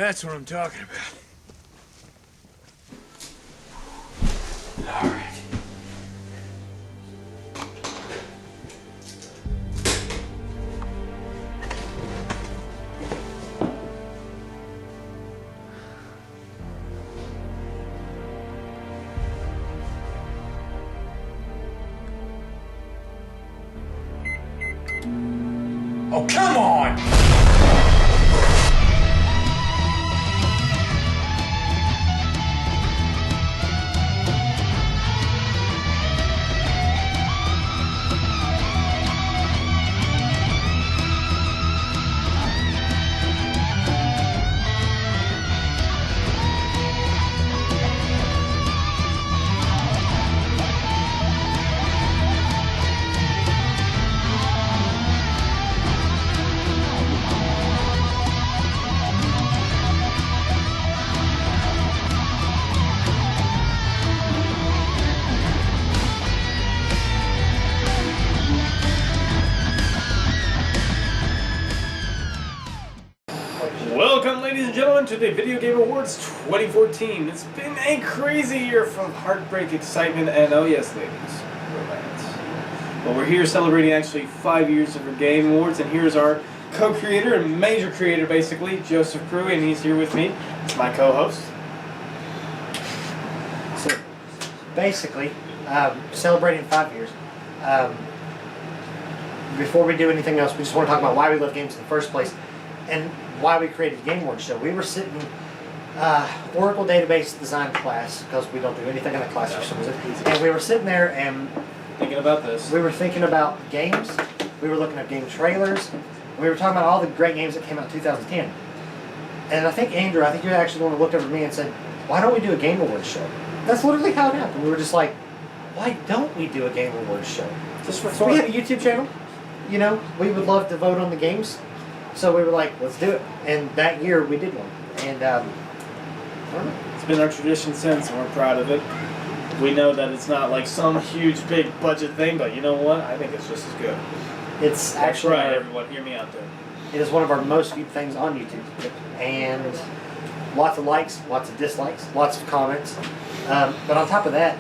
that's what I'm talking about. All right. Oh, come on! Welcome, ladies and gentlemen, to the Video Game Awards 2014. It's been a crazy year full of heartbreak, excitement, and oh yes, ladies, romance. Well, we're here celebrating actually 5 years of our Game Awards, and here's our co-creator and major creator, basically, Joseph Crew, and he's here with me. It's my co-host. So, basically, celebrating 5 years. Before we do anything else, we just want to talk about why we love games in the first place, and why we created the Game Awards show. We were sitting Oracle database design class, because we don't do anything in the class for some reason, and we were sitting there and Thinking about this. we were thinking about games, we were looking at game trailers, and we were talking about all the great games that came out in 2010. And I think, Andrew, you actually want to look over at me and said, why don't we do a Game Awards show? That's literally how it happened. We were just like, why don't we do a Game Awards show? Just for So we fun. have a YouTube channel. You know, we would love to vote on the games. So we were like, let's do it. And that year we did one. And I don't know. It's been our tradition since, and we're proud of it. We know that it's not like some huge, big budget thing, but you know what? I think it's just as good. It's That's actually right, everyone. Hear me out there. it is one of our most viewed things on YouTube. And lots of likes, lots of dislikes, lots of comments. But on top of that,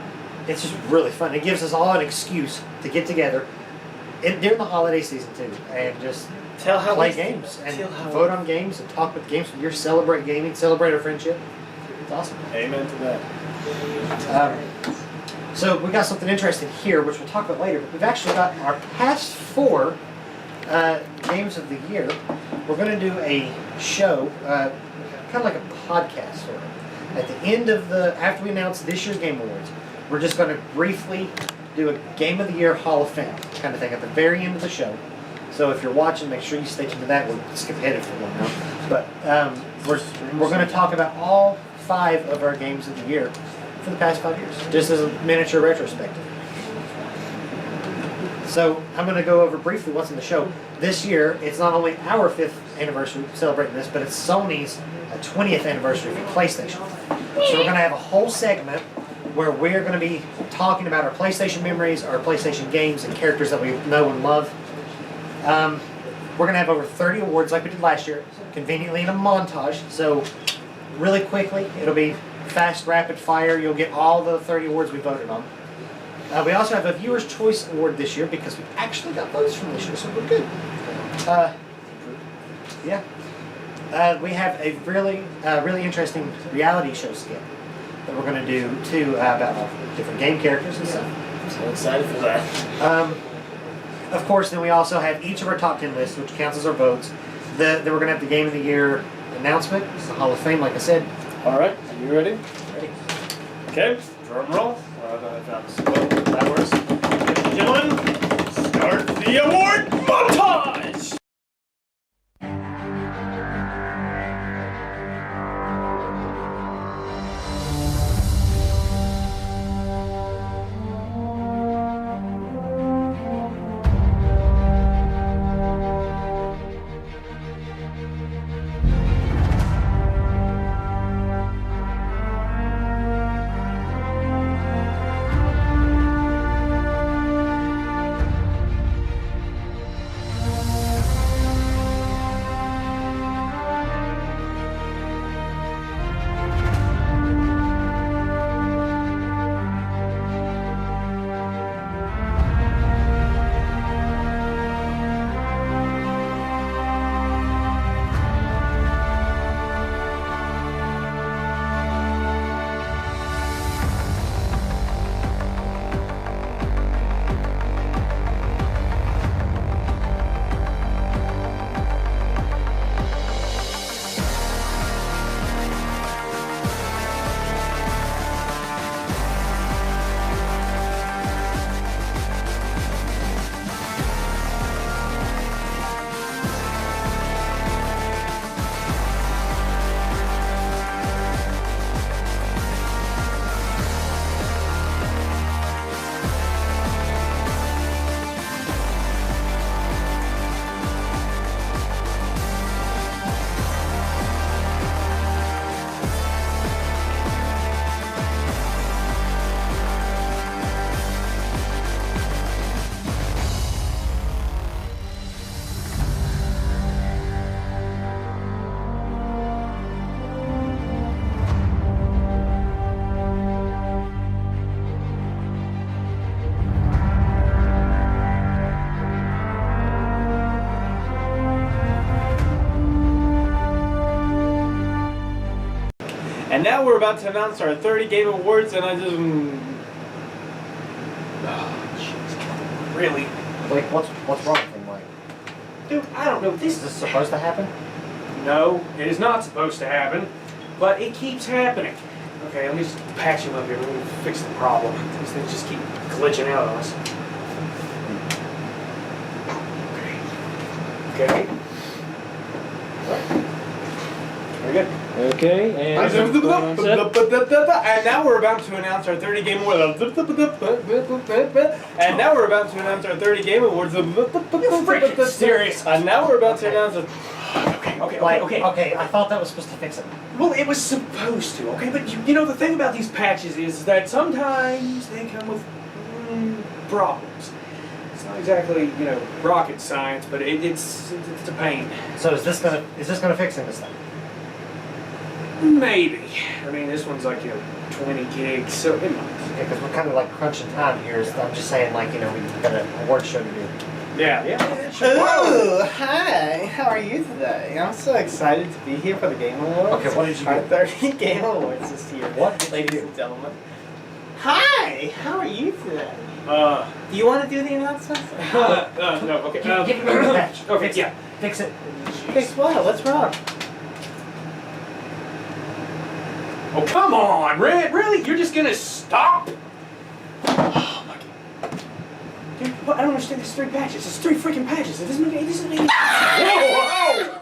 it's just really fun. It gives us all an excuse to get together during the holiday season too, and just Tell how play we- games and tell how- vote on games and talk with games. You're celebrate gaming, celebrate our friendship. It's awesome. Amen to that. So we of something interesting here, which we'll talk about later. But we've actually got our past 4 games of the year. We're going to do a show, kind of like a podcast sort of. At the end of after we announce this year's Game Awards, we're just going to briefly do a Game of the Year Hall of Fame kind of thing at the very end of the show. So if you're watching, make sure you stay tuned to that. We'll skip ahead for one now. But we're going to talk about all 5 of our games of the year for the past 5 years, just as a miniature retrospective. So I'm going to go over briefly what's in the show. This year, it's not only our 5th anniversary celebrating this, but it's Sony's 20th anniversary for PlayStation. So we're going to have a whole segment where we're going to be talking about our PlayStation memories, our PlayStation games, and characters that we know and love. We're going to have over 30 awards like we did last year, conveniently in a montage. So really quickly, it'll be fast, rapid fire. You'll get all the 30 awards we voted on. We also have a Viewer's Choice Award this year because we actually got votes from this year, so we're good. We have a really interesting reality show skit that we're going to do too about different game characters and stuff. I'm so excited for that. Of course, then we also have each of our top 10 lists, which counts as our votes. Then we're going to have the Game of the Year announcement, the Hall of Fame, like I said. All right, are you ready? Ready? Okay, drum roll. That works. Ladies and gentlemen, start the award montage! now we're about to announce our 30 Game Awards, and I just... Really? Like, what's wrong with him, Mike? Dude, I don't know. Is This this supposed to happen? No, it is not supposed to happen, but it keeps happening. Okay, let me just patch him up here. Let me fix the problem. These things just keep glitching out on us. Okay. Very good. Okay, and And now we're about to announce our 30 Game Awards. And now we're about to announce our 30 Game Awards. freaking serious? And now we're about to announce... Okay. I thought that was supposed to fix it. Well, it was supposed to, okay? But you know, the thing about these patches is that sometimes they come with problems. It's not exactly, you know, rocket science, but it's a pain. So is this gonna fix him this time? Maybe. I mean, this one's like, 20 gigs, so it might. Yeah, because we're kind of like crunching time here. So I'm just saying, like, we've got an award show to do. Yeah. Oh, hi. How are you today? I'm so excited to be here for the Game Awards. Okay, what did you Our do? 30 Game Awards this year. What did you Ladies do? and gentlemen. Hi. How are you today? Uh, Do you want to do the announcements? no, okay. Give me the patch. Okay, Fix yeah. it. Fix it. Fix what? What's wrong? Oh, come on, Red. Really? You're just gonna stop? Oh, my God. Dude, what? I don't understand. There's 3 patches. There's 3 freaking patches. It doesn't make any sense. Whoa!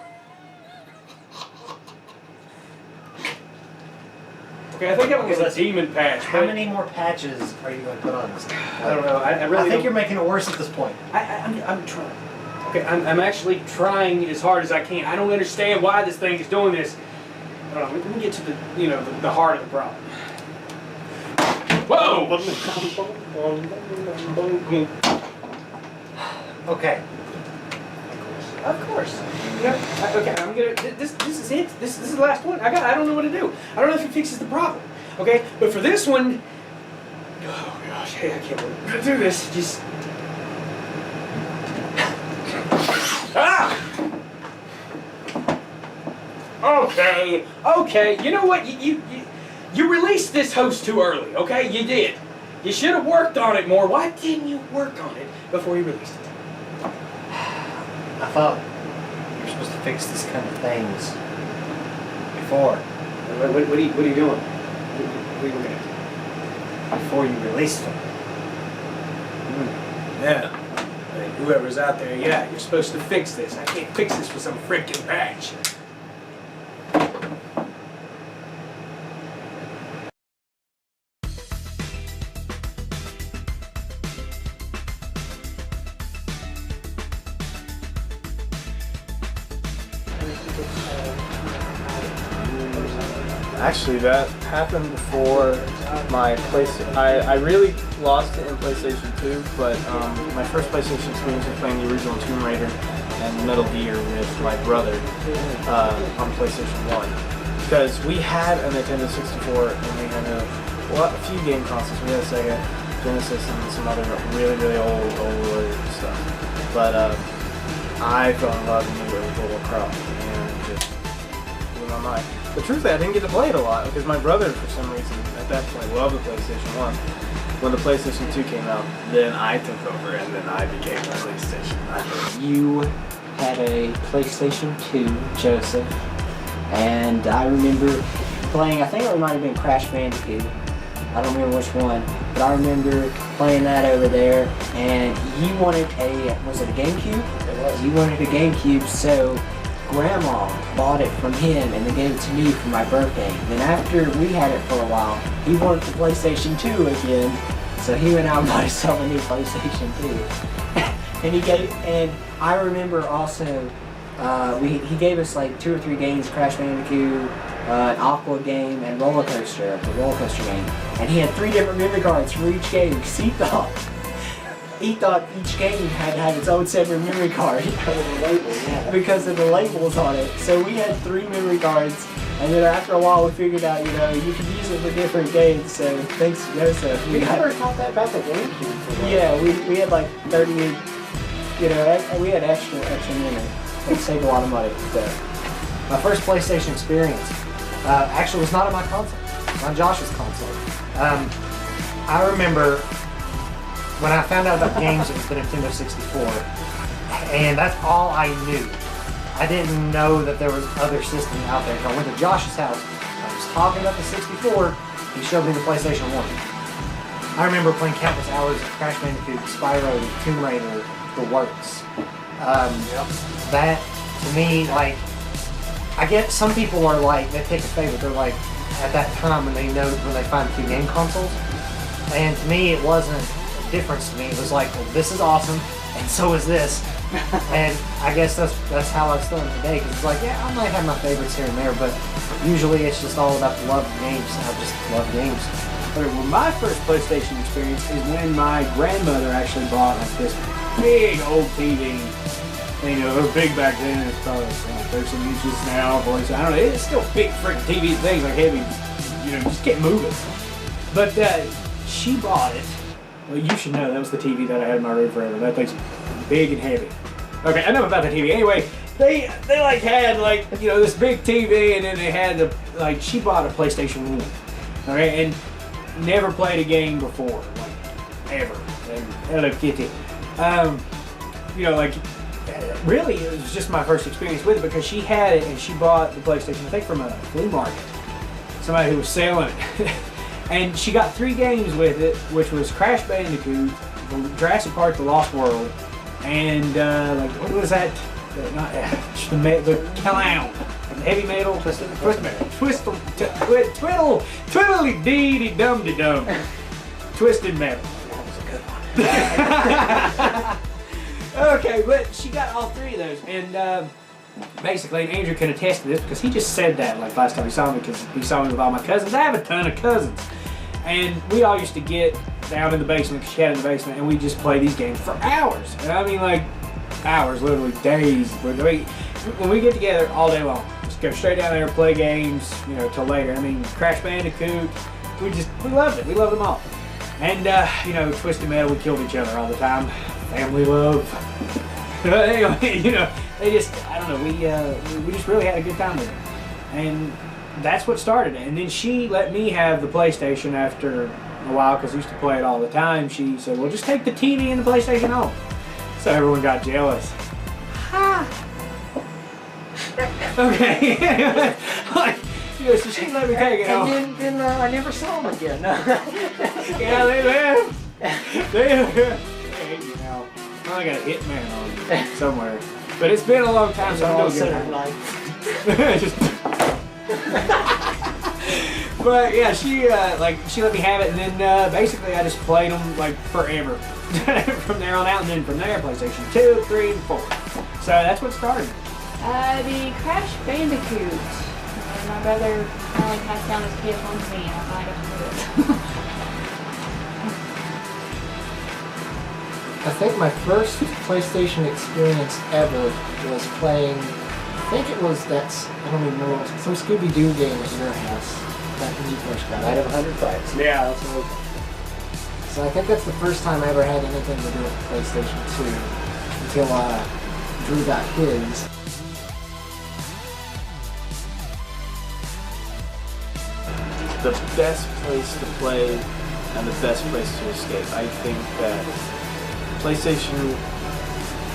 Okay, I think that one was a demon patch. How but many more patches are you going to put on this? I don't know. I really I think don't- you're making it worse at this point. I'm trying. Okay, I'm actually trying as hard as I can. I don't understand why this thing is doing this. Hold on, let me get to the, the heart of the problem. Whoa! Okay. Of course. Okay, I'm gonna. This is it. This is the last one. I don't know what to do. I don't know if it fixes the problem. Okay, but for this one, oh gosh, hey, I can't believe I'm gonna do this. Just. Ah! Okay. You know what? You released this host too early. Okay, you did. You should have worked on it more. Why didn't you work on it before you released it? I thought you were supposed to fix these kind of things before What are you doing? What are you looking at? before you released them. Yeah. Hey, whoever's out there, yeah, you're supposed to fix this. I can't fix this with some freaking patch. actually that happened before my PlayStation. I really lost it in PlayStation 2, but my first PlayStation experience was playing the original Tomb Raider and Metal Gear with my brother on PlayStation 1. Because we had a Nintendo 64 and we had a few game consoles. We had a Sega Genesis and some other really old stuff. But I fell in love with World of Warcraft and just blew my mind. But truthfully, I didn't get to play it a lot because my brother, for some reason, at that point, loved the PlayStation 1. When the PlayStation 2 came out, then I took over and then I became the PlayStation. You had a PlayStation 2, Joseph, and I remember playing, I think it might have been Crash Bandicoot. I don't remember which one, but I remember playing that over there, and you wanted was it a GameCube? It was. You wanted a GameCube, so Grandma bought it from him and then gave it to me for my birthday. Then after we had it for a while, he wanted the PlayStation 2 again, so he went out and bought himself a new PlayStation 2. And I remember also, he gave us like 2 or 3 games, Crash Bandicoot, an Aqua game, and Roller Coaster, the Roller Coaster game. And he had 3 different memory cards for each game because he thought each game had to have its own separate memory card because of the labels on it. So we had 3 memory cards, and then after a while we figured out, you could use it for different games. So thanks, Joseph. We never thought that about the GameCube. Yeah, we had like 30, we had extra memory. It saved a lot of money. So. My first PlayStation experience Actually, it was not on my console. It was on Josh's console. I remember when I found out about games, it was the Nintendo 64, and that's all I knew. I didn't know that there was other systems out there. So I went to Josh's house. I was talking about the 64. He showed me the PlayStation 1. I remember playing countless hours of Crash Bandicoot, Spyro, Tomb Raider, the works. That, to me, like, I get some people are like, they pick a favorite. They're like, at that time when they find two game consoles. And to me, it wasn't a difference to me. It was like, well, this is awesome, and so is this. And I guess that's how I still am today. Because it's like, yeah, I might have my favorites here and there, but usually it's just all about the love of games. I just love games. Okay, well, my first PlayStation experience is when my grandmother actually bought like this big old TV. And, you know, it was big back then. It's probably 13 inches now. Boys, I don't know. It's still big freaking TV. Things like heavy, you know, just kept moving. But she bought it. Well, you should know that was the TV that I had in my room forever. That thing's big and heavy. Okay, I know about the TV. Anyway, they like had like, you know, this big TV, and then they had the like, she bought a PlayStation 1. Okay, and never played a game before, like ever. And Hello Kitty. You know, like, really, it was just my first experience with it because she had it and she bought the PlayStation, I think, from a flea market. Somebody who was selling it. And she got 3 games with it, which was Crash Bandicoot, Jurassic Park: The Lost World, and like, what was that? The clown. Heavy metal. Twiddly dee dee dum de dum. Twisted Metal. That was a good one. Okay, but she got all 3 of those, and basically, Andrew can attest to this because he just said that like last time he saw me, because he saw me with all my cousins. I have a ton of cousins, and we all used to get down in the basement because she had it in the basement, and we just play these games for hours. And I mean, like, hours, literally days. When we get together all day long, just go straight down there and play games, you know, till later. I mean, Crash Bandicoot, we loved it. We loved them all. And you know, Twisted Metal, we killed each other all the time. Family love. Anyway, you know, they just, I don't know, we just really had a good time with it. And that's what started it. And then she let me have the PlayStation after a while, because I used to play it all the time. She said, well, just take the TV and the PlayStation home. So everyone got jealous. Ha! Okay. Like, you know, so she let me take it home. And then I never saw them again. Yeah, they left. They hate you now. I got a Hitman on you somewhere. But it's been a long time, so I'm doing good. Just but yeah, she let me have it, and then basically I just played them like forever from there on out, and then from there PlayStation 2, 3, and 4. So that's what started. The Crash Bandicoot. My brother finally passed down his PS1 to me, and I finally got to do it. I think my first PlayStation experience ever was playing, I think it was I don't even know, some Scooby-Doo game at your house back when you first got Night it. of 100 Fights. Yeah, that's what. So I think that's the first time I ever had anything to do with PlayStation 2 until Drew got his. The best place to play and the best place to escape. I think that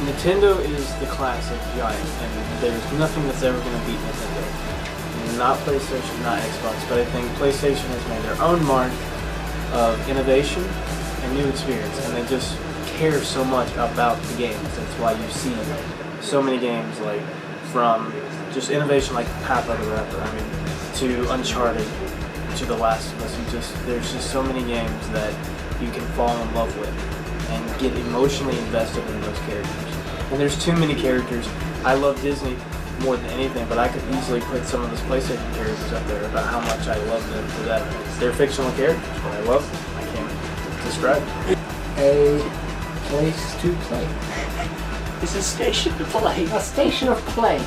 Nintendo is the classic giant, and there's nothing that's ever going to beat Nintendo. Not PlayStation, not Xbox, but I think PlayStation has made their own mark of innovation and new experience, and they just care so much about the games. That's why you see so many games, like from just innovation like Papa the Rapper, I mean, to Uncharted, to The Last of Us. There's just so many games that you can fall in love with and get emotionally invested in those characters. And there's too many characters. I love Disney more than anything, but I could easily put some of those PlayStation characters up there about how much I love them for that. They're fictional characters, but I love them. I can't describe it. A place to play. It's a station to play. A station of play.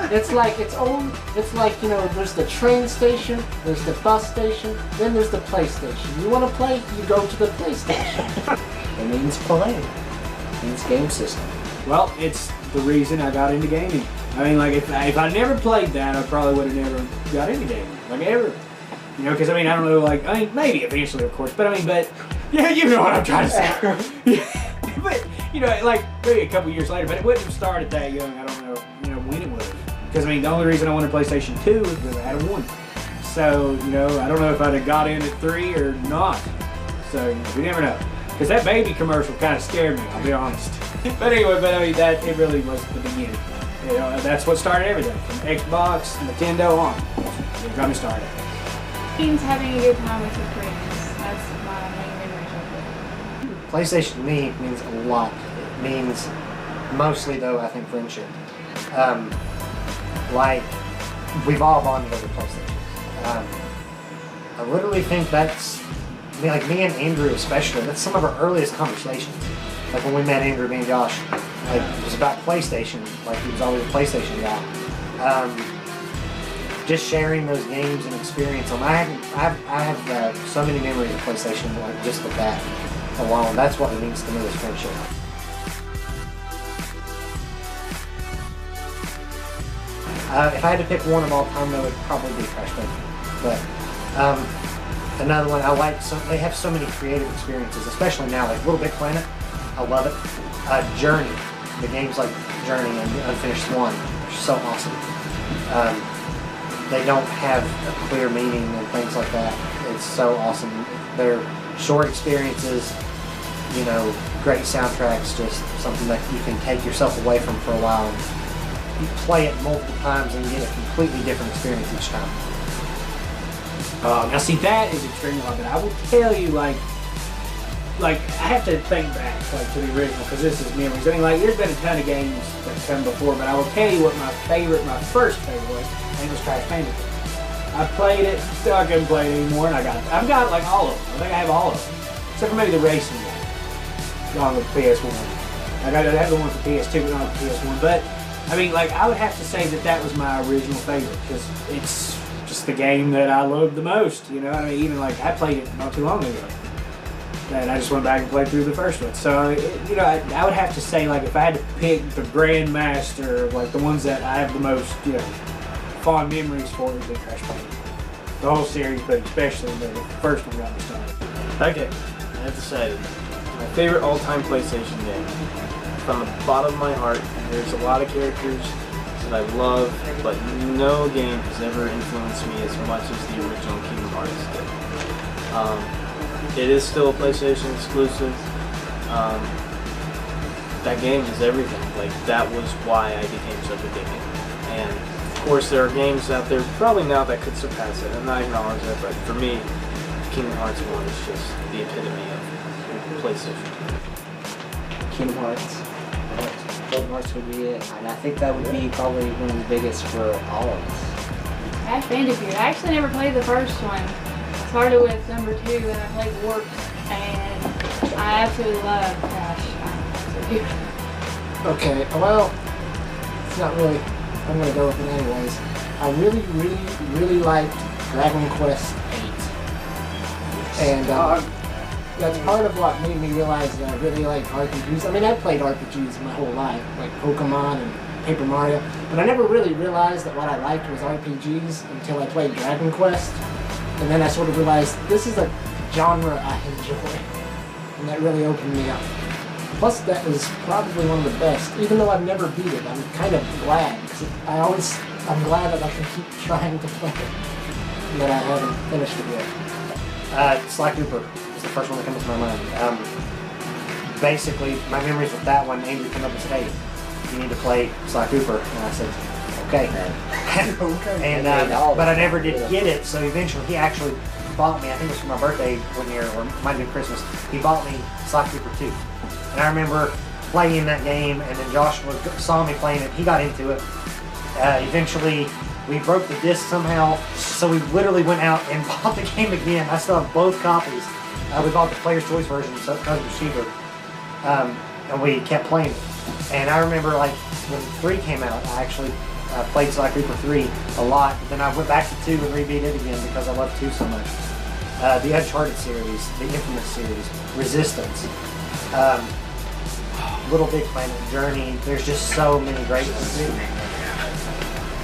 It's like its own, it's like, you know, there's the train station, there's the bus station, then there's the PlayStation. You want to play, you go to the PlayStation. It means play. It means game system. Well, it's the reason I got into gaming. I mean, like, if I never played that, I probably would have never got into gaming. Like, ever. You know, because, I mean, I don't know, like, I mean, maybe eventually, of course, but, I mean, yeah, you know what I'm trying to say. But, you know, like, maybe a couple years later, but it wouldn't have started that young. I don't know, you know, when it would have. Because, I mean, the only reason I wanted PlayStation 2 was because I had a 1. So, you know, I don't know if I'd have got in at 3 or not. So, you know, we never know. Because that baby commercial kind of scared me, I'll be honest. But anyway, I mean, it really was the beginning. You know, that's what started everything. From Xbox, Nintendo on. It got me started. Means having a good time with your friends. That's my main memories of it. PlayStation to me means a lot. It means mostly, though, I think friendship. Like, we've all bonded over PlayStation. I literally think that's, I mean, like me and Andrew especially, that's some of our earliest conversations. Like when we met Andrew, me and Josh, like it was about PlayStation. Like he was always a PlayStation guy. Just sharing those games and experience them. I have so many memories of PlayStation, like just with that alone. That's what it means to me is friendship. If I had to pick one of all time, that would probably be Crash Bandicoot. But another one I like. They have so many creative experiences, especially now. Like Little Big Planet, I love it. Journey, the games like Journey and Unfinished Swan are so awesome. They don't have a clear meaning and things like that. It's so awesome. They're short experiences, you know, great soundtracks, just something that you can take yourself away from for a while. You play it multiple times and get a completely different experience each time. Now see, that is extremely hard, but I will tell you, like I have to think back, like, to the original, because this is memories. I mean, like, there's been a ton of games that have come before, but I will tell you what my first favorite was, and it was Crash Bandicoot. I played it, still I couldn't play it anymore, and I've got, like, all of them. I think I have all of them, except for maybe the racing game, on the PS1. I have the one for PS2, but not the PS1, but, I mean, like, I would have to say that was my original favorite, because it's just the game that I loved the most, you know? I mean, even, like, I played it not too long ago. And I just went back and played through the first one. So, you know, I would have to say, like, if I had to pick the Grandmaster, like, the ones that I have the most, you know, fond memories for, would be Crash Bandicoot. The whole series, but especially the first one got me started. Okay, I have to say, my favorite all-time PlayStation game. From the bottom of my heart, there's a lot of characters that I love, but no game has ever influenced me as much as the original Kingdom Hearts did. It is still a PlayStation exclusive. That game is everything. Like, that was why I became such a big fan. And of course, there are games out there probably now that could surpass it, and I acknowledge that. But for me, Kingdom Hearts 1 is just the epitome of PlayStation. Kingdom Hearts. Kingdom Hearts would be it, and I think that would be probably one of the biggest for all of us. Crash Bandicoot. I actually never played the first one. Started with number 2 and I played Warped, and I absolutely love Crash. Okay, well, it's not really, I'm going to go with it anyways. I really liked Dragon Quest VIII. And that's part of what made me realize that I really like RPGs. I mean, I've played RPGs my whole life, like Pokemon and Paper Mario, but I never really realized that what I liked was RPGs until I played Dragon Quest. And then I sort of realized this is a genre I enjoy, and that really opened me up. Plus, that was probably one of the best. Even though I've never beat it, I'm kind of glad, because I'm glad that I can keep trying to play it, and that I haven't finished it yet. Sly Cooper is the first one that comes to my mind. Basically, my memories with that one, Andrew came up and said, hey, you need to play Sly Cooper. And I said, okay. And but I never did get it, so eventually he actually bought me, I think it was for my birthday one year, or it might have been Christmas, he bought me Sly Cooper 2. And I remember playing that game, and then Joshua saw me playing it, he got into it. Eventually, we broke the disc somehow, so we literally went out and bought the game again. I still have both copies. We bought the Player's Choice version, so because it was cheaper, and we kept playing it. And I remember, like, when 3 came out, I actually played Sly Cooper 3 a lot, but then I went back to 2 and rebeat it again because I love 2 so much. The Uncharted series, the Infamous series, Resistance, Little Big Planet, Journey, there's just so many great ones.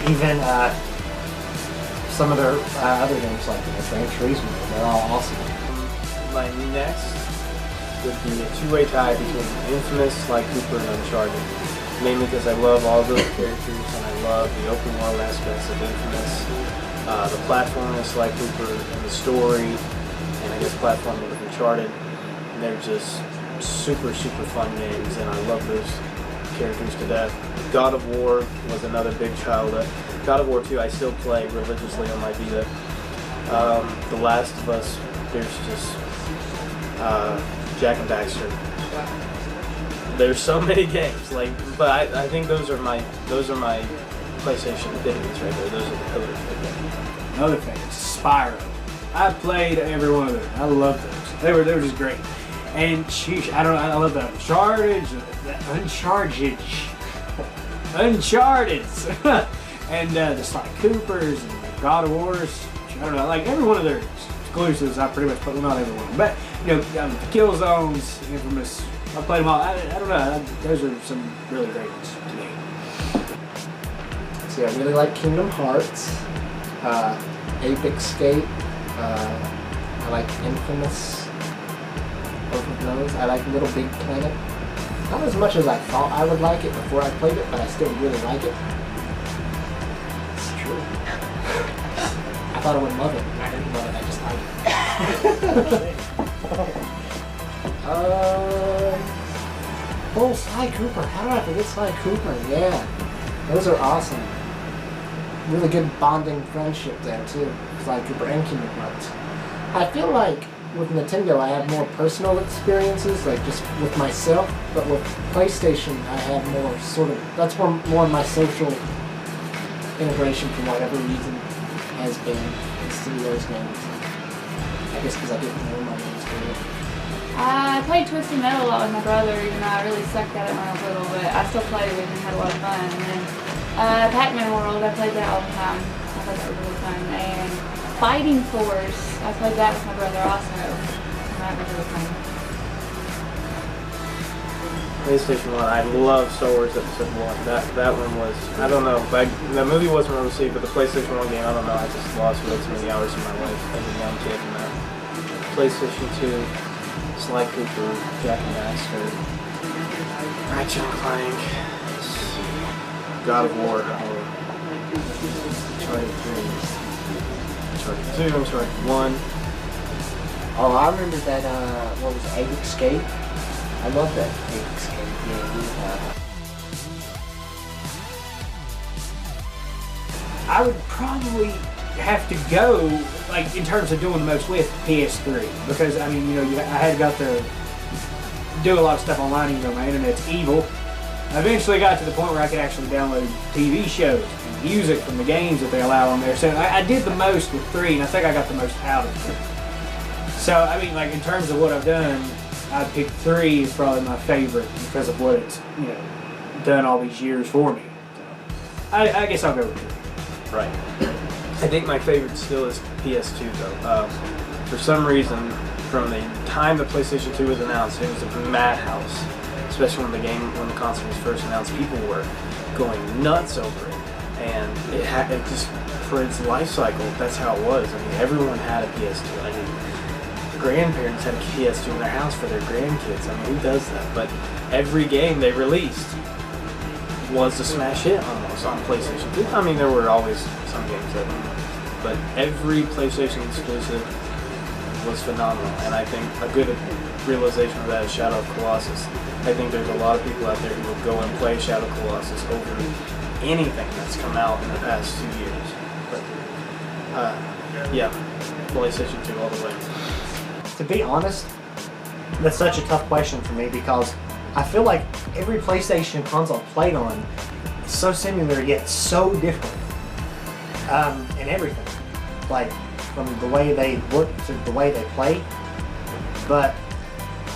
even some of their other games like Gran Turismo. They're all awesome. My next would be a two-way tie between Infamous, Sly Cooper, and Uncharted. Mainly because I love all those characters and I love the open world aspects of Infamous, the platforming of Sly Cooper, and the story, and I guess platforming of Uncharted. They're just super, super fun games, and I love those characters to death. God of War was another big childhood. God of War 2 I still play religiously on my Vita. The Last of Us, there's just Jak and Daxter. There's so many games, but I think those are my PlayStation epitomes right there. Those are the pillars right there. Another thing, Spyro. I played every one of them. I love those. They were just great. And sheesh, I love the Uncharted, and the Sly Coopers and the God of Wars. I don't know, like every one of their exclusives, I pretty much played. Well, not every one, but the Killzones, Infamous. I played them all. I don't know. Those are some really great ones to me. See, I really like Kingdom Hearts, Ape Escape. I like Infamous. Both of those. I like Little Big Planet. Not as much as I thought I would like it before I played it, but I still really like it. It's true. I thought I would love it. I didn't love it. I just like it. Oh, Sly Cooper. How do I forget Sly Cooper? Yeah. Those are awesome. Really good bonding friendship there, too. Sly Cooper and Kingdom Hearts. I feel like with Nintendo, I have more personal experiences, like just with myself, but with PlayStation, I have more that's more of my social integration for whatever reason has been through those games. I guess because I didn't know my games through it. I played Twisted Metal a lot with my brother, even though I really sucked at it when I was little, but I still played with it and had a lot of fun. And then Pac-Man World, I played that all the time. I thought that was really fun. And Fighting Force, I played that with my brother also. And that was really fun. PlayStation 1, I love Star Wars Episode 1. That one was, I don't know, the movie wasn't well received, but the PlayStation 1 game, I don't know, I just lost way too many hours of my life as a young kid in that. PlayStation 2, Sly Cooper, Jak and Daxter, Ratchet and Clank, God of War, Uncharted 3, Uncharted 2, Uncharted 1. Oh, I remember that, what was it, Ape Escape? I love that Ape Escape game. I would probably have to go, like, in terms of doing the most with PS3, because I mean, I had got to do a lot of stuff online, even though my internet's evil. I eventually got to the point where I could actually download TV shows and music from the games that they allow on there. So I did the most with 3, and I think I got the most out of 3. So, I mean, like, in terms of what I've done, I'd pick 3 is probably my favorite because of what it's, done all these years for me. So, I guess I'll go with 3. Right. I think my favorite still is PS2 though. For some reason, from the time the PlayStation 2 was announced, it was a madhouse. Especially when the console was first announced, people were going nuts over it. And it just, for its life cycle, that's how it was. I mean, everyone had a PS2. I mean, grandparents had a PS2 in their house for their grandkids. I mean, who does that? But every game they released was a smash hit almost on PlayStation 2. I mean, there were always some games that weren't, but every PlayStation exclusive was phenomenal. And I think a good realization of that is Shadow of Colossus. I think there's a lot of people out there who will go and play Shadow of Colossus over anything that's come out in the past 2 years. But, yeah, PlayStation 2 all the way. To be honest, that's such a tough question for me because I feel like every PlayStation console I played on is so similar yet so different in everything. Like from the way they look to the way they play. But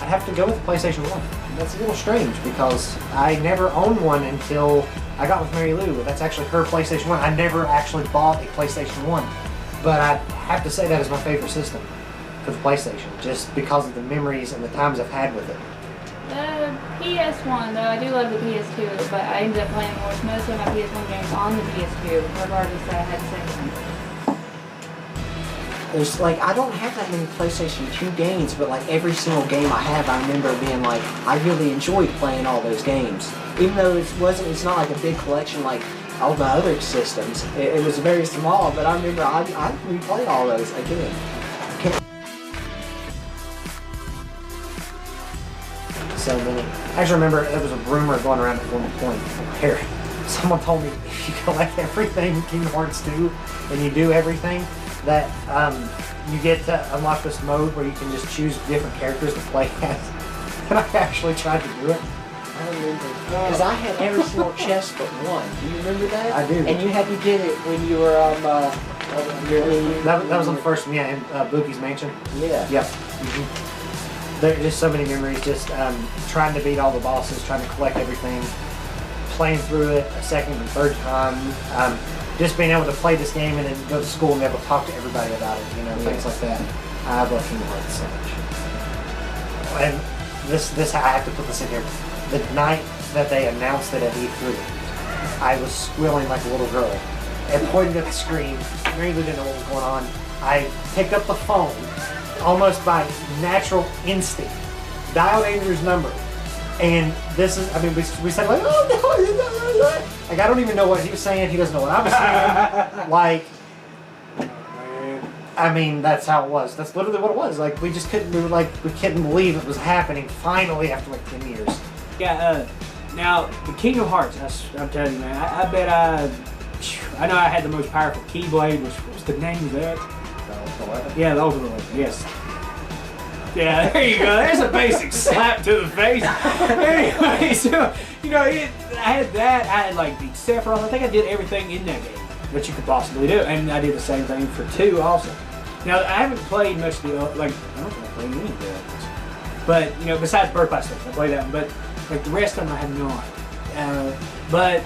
I'd have to go with the PlayStation 1. That's a little strange because I never owned one until I got with Mary Lou. That's actually her PlayStation 1. I never actually bought a PlayStation 1. But I have to say that is my favorite system for the PlayStation, just because of the memories and the times I've had with it. The PS PS1, though I do love the PS2, but I ended up playing most of my PS1 games on the PS2, regardless that I had the second one. There's like, I don't have that many PlayStation 2 games, but like every single game I have, I remember being like, I really enjoyed playing all those games. Even though it's not like a big collection like all the other systems. It was very small, but I remember I replayed all those again. So many. I just remember there was a rumor going around at one point here. Someone told me if you collect everything in Kingdom Hearts 2 and you do everything, that you get to unlock this mode where you can just choose different characters to play as. And I actually tried to do it. I remember. Because I had every single chest but one. Do you remember that? I do. And you had to get it when you were That was on the first one, yeah, in Buki's Mansion. Yeah. Yep. There are just so many memories, just trying to beat all the bosses, trying to collect everything, playing through it a second and third time, just being able to play this game and then go to school and be able to talk to everybody about it, you know, things like that. I love Kingdom Hearts so much. And this, I have to put this in here. The night that they announced it at E3, I was squealing like a little girl and pointing at the screen. Mary Lou didn't know what was going on. I picked up the phone, almost by natural instinct, dialed Andrew's number, and this is, I mean, we said like, oh no, like I don't even know what he was saying, he doesn't know what I was saying, like, I mean, that's how it was, that's literally what it was, like, we just couldn't, we couldn't believe it was happening, finally, after like 10 years. Yeah, now, the Kingdom Hearts, I'm telling you, man, I bet I know I had the most powerful Keyblade, which was the name of that? Yeah, the Ultimate Weapon, yes. Yeah, there you go. There's a basic slap to the face. Anyway, so, you know, I had that. I had, like, beat Sephiroth. I think I did everything in that game that you could possibly do. And I did the same thing for 2 also. Now, I haven't played much of the, like, I don't think I played any of the others. But, you know, besides Birth by Sleep, I played that one. But, like, the rest of them I have no idea. But,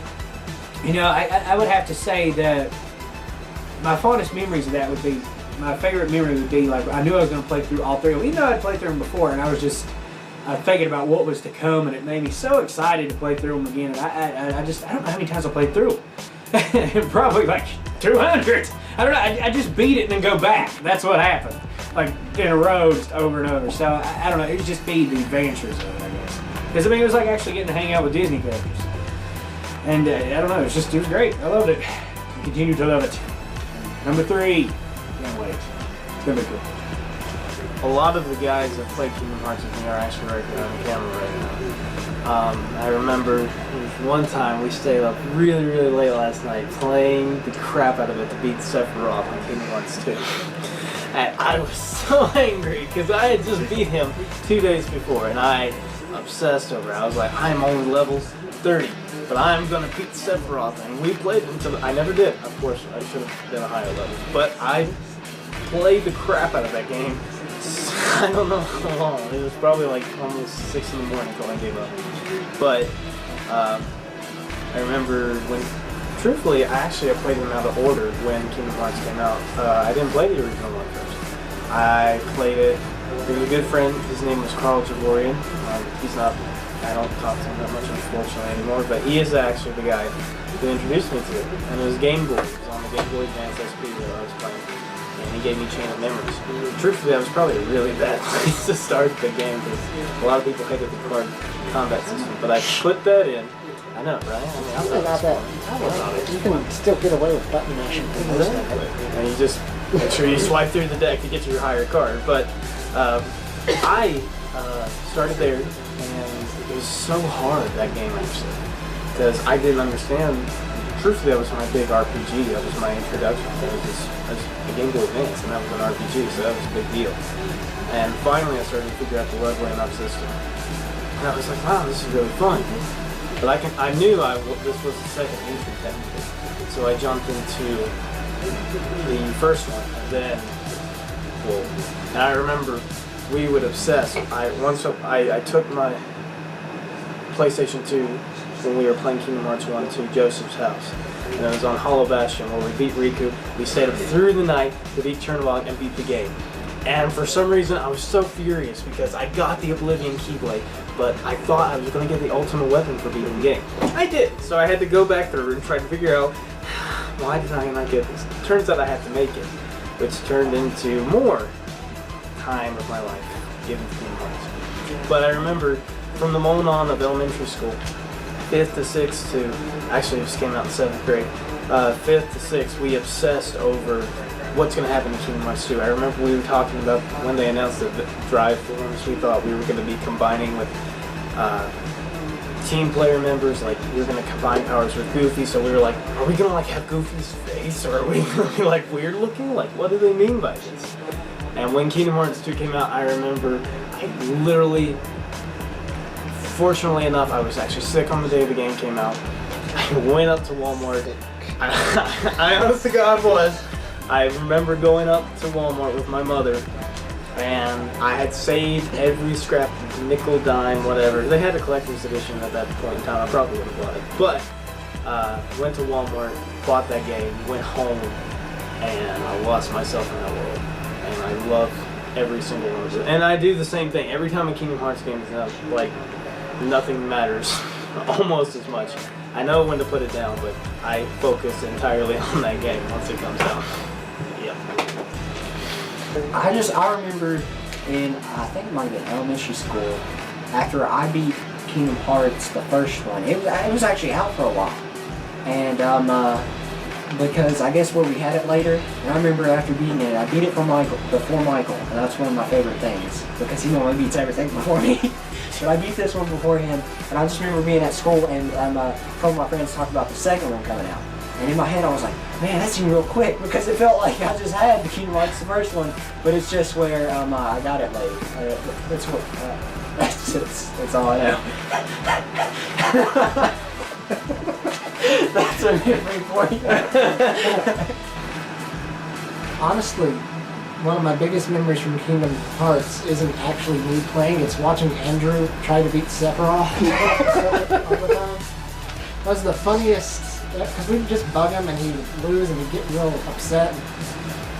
you know, I would have to say that my fondest memories of that would be, my favorite memory would be, like, I knew I was going to play through all 3 of them. Even though I'd played through them before, and I was just thinking about what was to come, and it made me so excited to play through them again. And I don't know how many times I played through them. Probably like 200. I don't know. I just beat it and then go back. That's what happened. Like, in a row, just over and over. So, I don't know. It would just be the adventures of it, I guess. Because, I mean, it was like actually getting to hang out with Disney characters. And, I don't know. It was great. I loved it. I continue to love it. Number 3. Can't wait. It's gonna be cool. A lot of the guys that play Kingdom Hearts with me are actually right there on the camera right now. I remember there was one time we stayed up really, really late last night playing the crap out of it to beat Sephiroth on Kingdom Hearts 2. And I was so angry because I had just beat him 2 days before and I obsessed over it. I was like, I'm only level 30, but I'm gonna beat Sephiroth. And we played until I never did. Of course, I should have been a higher level, but I played the crap out of that game. I don't know how long. It was probably like almost 6 in the morning until I gave up. But I remember when, truthfully, I played them out of order when Kingdom Hearts came out. I didn't play the original one first. I played it. There was a good friend. His name was Carl Javorian. He's not. I don't talk to him that much, unfortunately, anymore. But he is actually the guy who introduced me to it. And it was Game Boy. It was on the Game Boy Advance SP that I was playing. And he gave me Chain of Memories. Truthfully, that was probably a really bad place to start the game because a lot of people hated the card combat system. But I put that in. I know, right? I mean, I thought it was fun. You can still get away with button mashing. And you just make sure you swipe through the deck to get your higher card. But I started there, and it was so hard, that game, actually, because I didn't understand. Truthfully, that was my big RPG. That was my introduction. It was a Game Boy Advance, and that was an RPG, so that was a big deal. And finally, I started to figure out the leveling up system. And I was like, wow, this is really fun. But I knew this was the second entry, technically. So I jumped into the first one, and then, and I remember we would obsess. I took my PlayStation 2 when we were playing Kingdom Hearts 1 to Joseph's house. And it was on Hollow Bastion where we beat Riku. We stayed up through the night to beat Chernobog and beat the game. And for some reason I was so furious because I got the Oblivion Keyblade but I thought I was going to get the ultimate weapon for beating the game. I did, so I had to go back through and try to figure out why did I not get this. Turns out I had to make it, which turned into more time of my life given to Kingdom Hearts. But I remember from the moment on of elementary school, 5th to 6th to, actually this came out in 7th grade, 5th to 6th, we obsessed over what's going to happen in Kingdom Hearts 2. I remember we were talking about when they announced the Drive forums, we thought we were going to be combining with team player members, like we were going to combine powers with Goofy, so we were like, are we going to like have Goofy's face, or are we going to be like weird looking? Like, what do they mean by this? And when Kingdom Hearts 2 came out, I remember I literally, fortunately enough, I was actually sick on the day the game came out. I went up to Walmart. I honest to God was. I remember going up to Walmart with my mother, and I had saved every scrap, nickel, dime, whatever. They had a collector's edition at that point in time. I probably would have bought it. But went to Walmart, bought that game, went home, and I lost myself in that world. And I love every single one of them. And I do the same thing. Every time a Kingdom Hearts game is out, like, nothing matters almost as much. I know when to put it down, but I focus entirely on that game once it comes out. Yep. I remember in, I think it might have been elementary school, after I beat Kingdom Hearts, the first one, it was actually out for a while. And because I guess where we had it later, and I remember after beating it, I beat it before Michael, and that's one of my favorite things, because he normally beats everything before me. But I beat this one before him, and I just remember being at school and told my friends to talk about the second one coming out. And in my head I was like, man, that seemed real quick, because it felt like I just had the Kingdom Hearts the first one, but it's just where I got it late. That's all I know. That's a memory for you. Honestly, one of my biggest memories from Kingdom Hearts isn't actually me playing, it's watching Andrew try to beat Sephiroth all the time. That was the funniest, because we would just bug him and he would lose and he'd get real upset.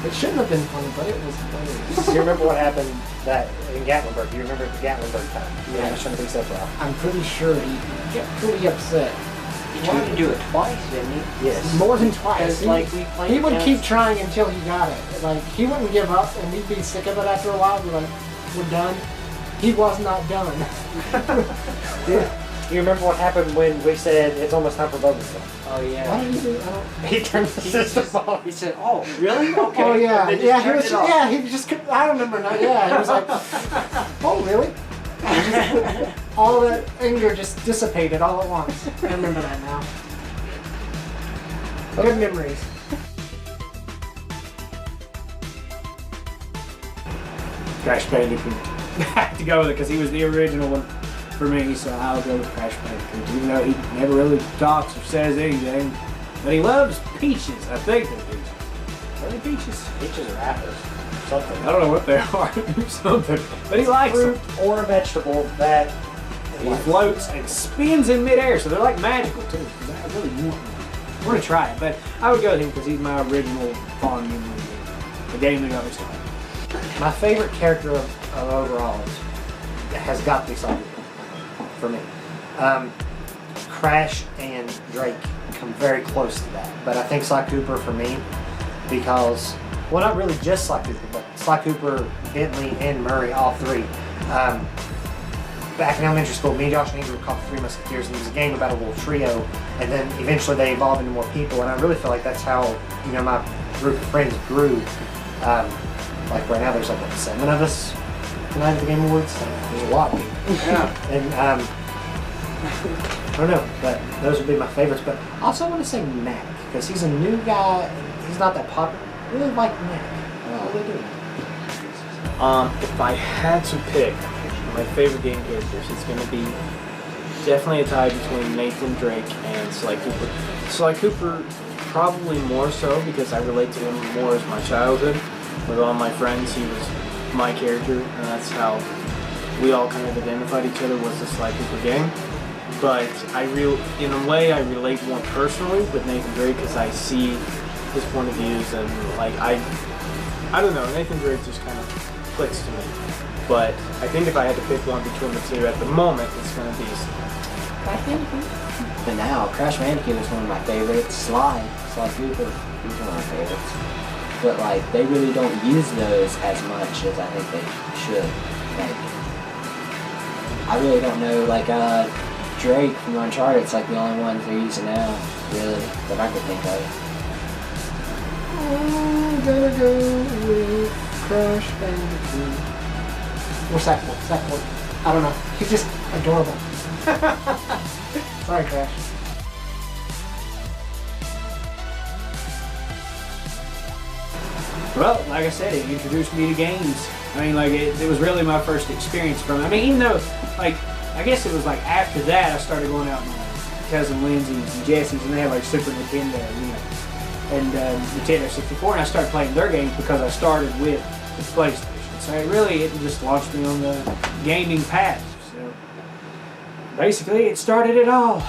It shouldn't have been funny, but it was funny. Do you remember what happened that in Gatlinburg? Do you remember the Gatlinburg time? Yeah. I was trying to beat Sephiroth. I'm pretty sure he get pretty upset. He tried to do it twice, didn't he? Yes. More than twice. Because, like, we played He would against- keep trying until he got it. Like, he wouldn't give up, and he'd be sick of it after a while. Be like, we're done. He was not done. Do you remember what happened when we said it's almost time for Bogustan? Oh, yeah. What did he do? I don't. He turned the system off. He said, oh, really? Okay. Oh yeah, And they just yeah. He turned was. it off. Yeah, he just. I remember now. Yeah, he was like, oh really? All that anger just dissipated all at once. I remember that now. Good memories. Crash Bandicoot. I have to go with it because he was the original one for me, so I'll go with Crash Bandicoot. Even though he never really talks or says anything. But he loves peaches. I think they're peaches. Are they peaches? Peaches are apples. Something. I don't know what they are. Something. But he likes them. Fruit or a vegetable that He floats and spins in midair, so they're like magical too. 'Cause I really want to try it, but I would go with him because he's my original fond memory of the game that got me started. My favorite character of overall has got to be Sly Cooper for me. Crash and Drake come very close to that, but I think Sly Cooper for me because, well, not really just Sly Cooper, but Sly Cooper, Bentley, and Murray, all three. Back in elementary school, me, Josh, and Andrew caught the Three Musketeers, and it was a game about a little trio, and then eventually they evolved into more people, and I really feel like that's how, you know, my group of friends grew. Like right now, there's like, what, 7 of us tonight at the Game Awards? There's a lot of people. Yeah. And, I don't know, but those would be my favorites, but I also want to say Mac, because he's a new guy, and he's not that popular. I really like Mac. I really do. If I had to pick my favorite game characters, it's going to be definitely a tie between Nathan Drake and Sly Cooper. Sly Cooper probably more so because I relate to him more as my childhood. With all my friends, he was my character, and that's how we all kind of identified each other, was the Sly Cooper game. But in a way, I relate more personally with Nathan Drake because I see his point of views, and like I don't know, Nathan Drake just kind of clicks to me. But I think if I had to pick one between the two at the moment, it's going to be. Crash Bandicoot. But now, Crash Bandicoot is one of my favorites. Sly Cooper, he's one of my favorites. But like, they really don't use those as much as I think they should. Like, I really don't know. Like Drake from Uncharted, it's like the only ones they're using now, really, that I could think of. I'm gonna go with Crash Bandicoot. Or Sackboy. I don't know. He's just adorable. Sorry, Crash. Well, like I said, it introduced me to games. I mean, like, it was really my first experience from it. I mean, even though, like, I guess it was like after that I started going out to my cousin Lindsay's and Jesse's, and they had like Super Nintendo, you know, and Nintendo 64, and I started playing their games because I started with the PlayStation. So it just launched me on the gaming path. So basically, it started it all.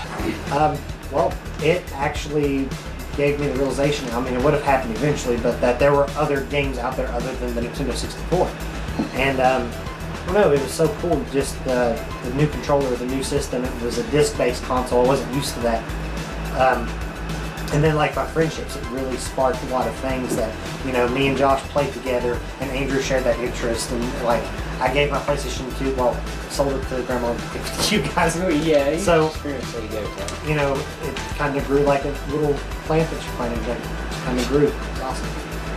Well, it actually gave me the realization, I mean, it would have happened eventually, but that there were other games out there other than the Nintendo 64. And, I don't know, it was so cool, just the new controller, the new system. It was a disc-based console. I wasn't used to that. And then, like, my friendships, it really sparked a lot of things that, you know, me and Josh played together, and Andrew shared that interest, and, like, I gave my PlayStation 2, well, sold it to Grandma and gave it to you guys. Yeah, So, seriously go to. you know, it kind of grew like a little plant that you're planting, that kind of grew. It's awesome.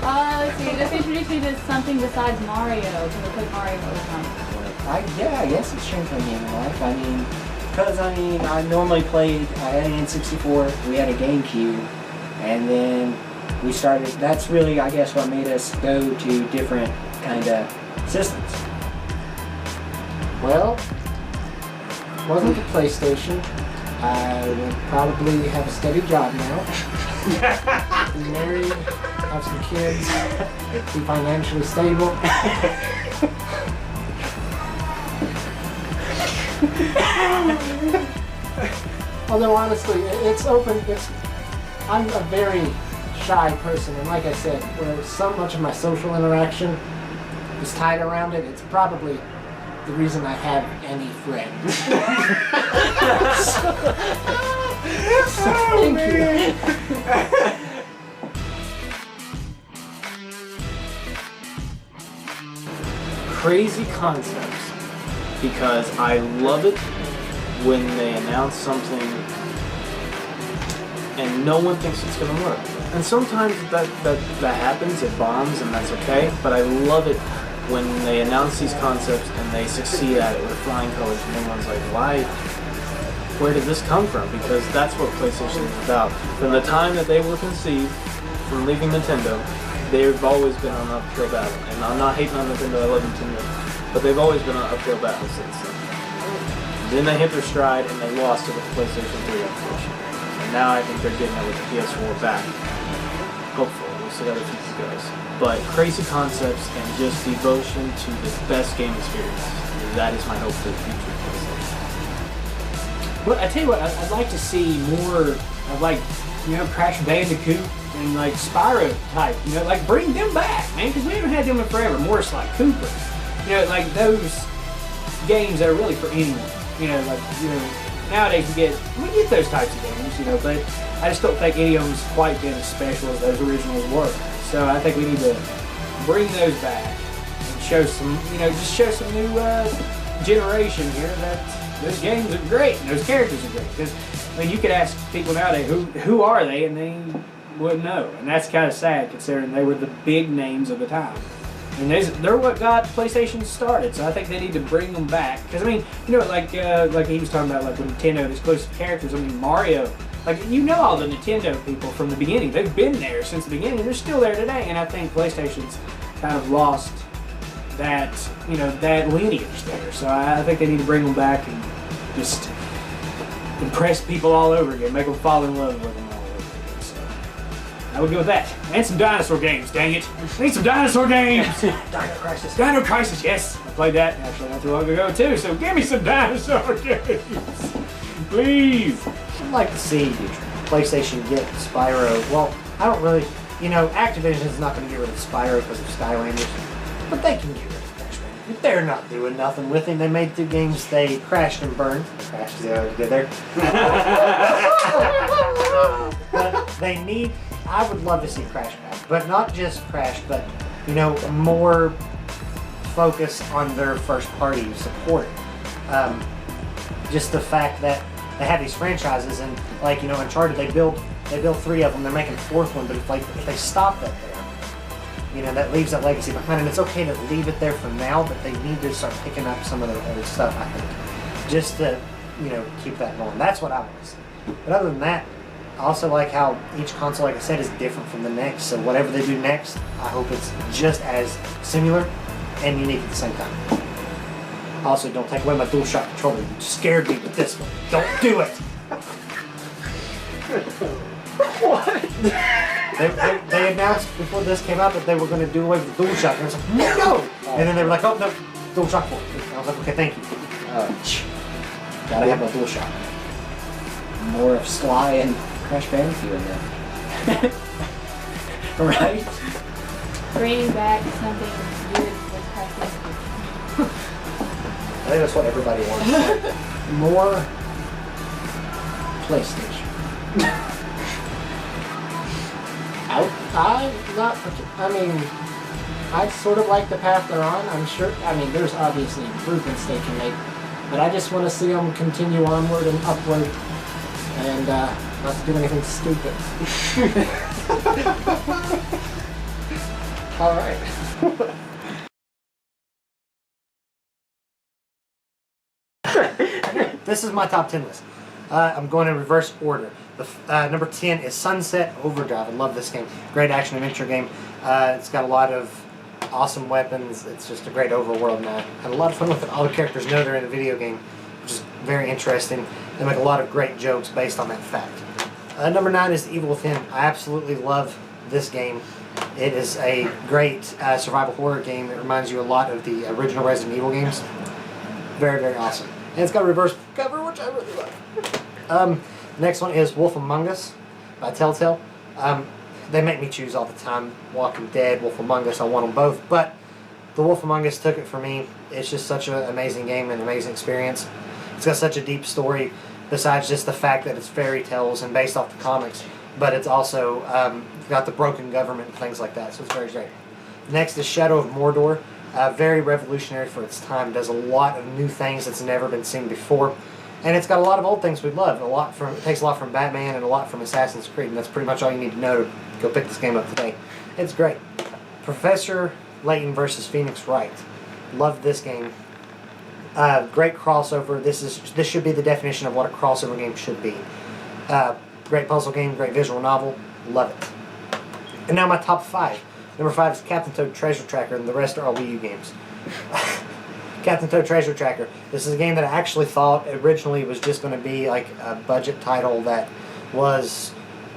Let's see, this introduced me to something besides Mario, because I played Mario all the time. I guess it's changed my gaming life. I mean, because I normally played, I had an N64, we had a GameCube, and then we started, that's really, I guess, what made us go to different kind of systems. Well, wasn't the PlayStation. I would probably have a steady job now. Be married, have some kids, be financially stable. Although honestly, it's open. I'm a very shy person, and like I said, where so much of my social interaction is tied around it, it's probably the reason I have any friends. Thank you. Crazy concepts, because I love it when they announce something and no one thinks it's going to work. And sometimes that happens, it bombs, and that's okay, but I love it when they announce these concepts and they succeed at it with flying colors, and everyone's like, why? Where did this come from? Because that's what PlayStation is about. From the time that they were conceived, from leaving Nintendo, they've always been on an uphill battle. And I'm not hating on Nintendo, I love Nintendo, but they've always been on an uphill battle since then. Then they hit their stride and they lost it with the PlayStation 3, unfortunately. And now I think they're getting it with the PS4 back. Hopefully, we'll see how the future goes. But crazy concepts and just devotion to the best game experience. That is my hope for the future of PlayStation. Well, I tell you what, I'd like to see more of, like, you know, Crash Bandicoot and like Spyro type, you know, like bring them back, man, because we haven't had them in forever. More like Cooper, you know, like those games that are really for anyone, you know, like, you know, nowadays we get those types of games, you know, but I just don't think any of them's quite been as special as those originals were. So I think we need to bring those back and show some, you know, just show some new generation here that those games are great and those characters are great. Because I mean, you could ask people nowadays who are they, and they wouldn't know, and that's kind of sad considering they were the big names of the time. And they're what got PlayStation started, so I think they need to bring them back. Because I mean, you know, like he was talking about, like with Nintendo, the exclusive characters. I mean, Mario, like, you know, all the Nintendo people from the beginning. They've been there since the beginning. They're still there today, and I think PlayStation's kind of lost that, you know, that lineage there. So I think they need to bring them back and just impress people all over again, make them fall in love with them all over again. So I would go with that. And some dinosaur games, dang it. I need some dinosaur games. Dino Crisis. Dino Crisis, yes. I played that actually not too long ago too, so give me some dinosaur games. Please. I'd like to see PlayStation get Spyro. Well, I don't really, you know, Activision's not going to get rid of Spyro because of Skylanders, but they can get rid of Crash Bandicoot. They're not doing nothing with him. They made 2 games. They crashed and burned. Crashed is the other good there. But they need. I would love to see Crash back, but not just Crash, but more focus on their first party support. Just the fact that they have these franchises, and like Uncharted, they build 3 of them. They're making a 4th one, but if they stop that there, that leaves that legacy behind. And it's okay to leave it there for now, but they need to start picking up some of their other stuff, I think, just to keep that going. That's what I want to see. But other than that, I also like how each console, like I said, is different from the next. So whatever they do next, I hope it's just as similar and unique at the same time. Also, don't take away my DualShock controller. You scared me with this one. Don't do it. What? They announced before this came out that they were going to do away with the DualShock, and I was like, no! And then they were like, oh no, DualShock 4. And I was like, okay, thank you. Gotta have my DualShock. More of Sly and Crash Bandicoot in there. Right? Bringing back something good with Crash Bandicoot. I think that's what everybody wants. More PlayStation. I sort of like the path they're on. I'm sure, there's obviously improvements they can make, but I just want to see them continue onward and upward and not to do anything stupid. All right. This is my top 10 list. I'm going in reverse order. Number 10 is Sunset Overdrive. I love this game. Great action adventure game. It's got a lot of awesome weapons. It's just a great overworld, and I had a lot of fun with it. All the characters know they're in a video game, which is very interesting. They make a lot of great jokes based on that fact. Number 9 is Evil Within. I absolutely love this game. It is a great survival horror game that reminds you a lot of the original Resident Evil games. Very, very awesome. And it's got a reverse cover, which I really like. Next one is Wolf Among Us by Telltale. They make me choose all the time. Walking Dead, Wolf Among Us, I want them both. But the Wolf Among Us took it for me. It's just such an amazing game and an amazing experience. It's got such a deep story, besides just the fact that it's fairy tales and based off the comics. But it's also got the broken government and things like that, so it's very great. Next is Shadow of Mordor. Very revolutionary for its time. Does a lot of new things that's never been seen before. And it's got a lot of old things we love. It takes a lot from Batman and a lot from Assassin's Creed, and that's pretty much all you need to know to go pick this game up today. It's great. Professor Layton versus Phoenix Wright. Love this game. Great crossover. This should be the definition of what a crossover game should be. Great puzzle game, great visual novel. Love it. And now my top 5. Number 5 is Captain Toad Treasure Tracker, and the rest are all Wii U games. Captain Toad Treasure Tracker. This is a game that I actually thought originally was just going to be like a budget title that was,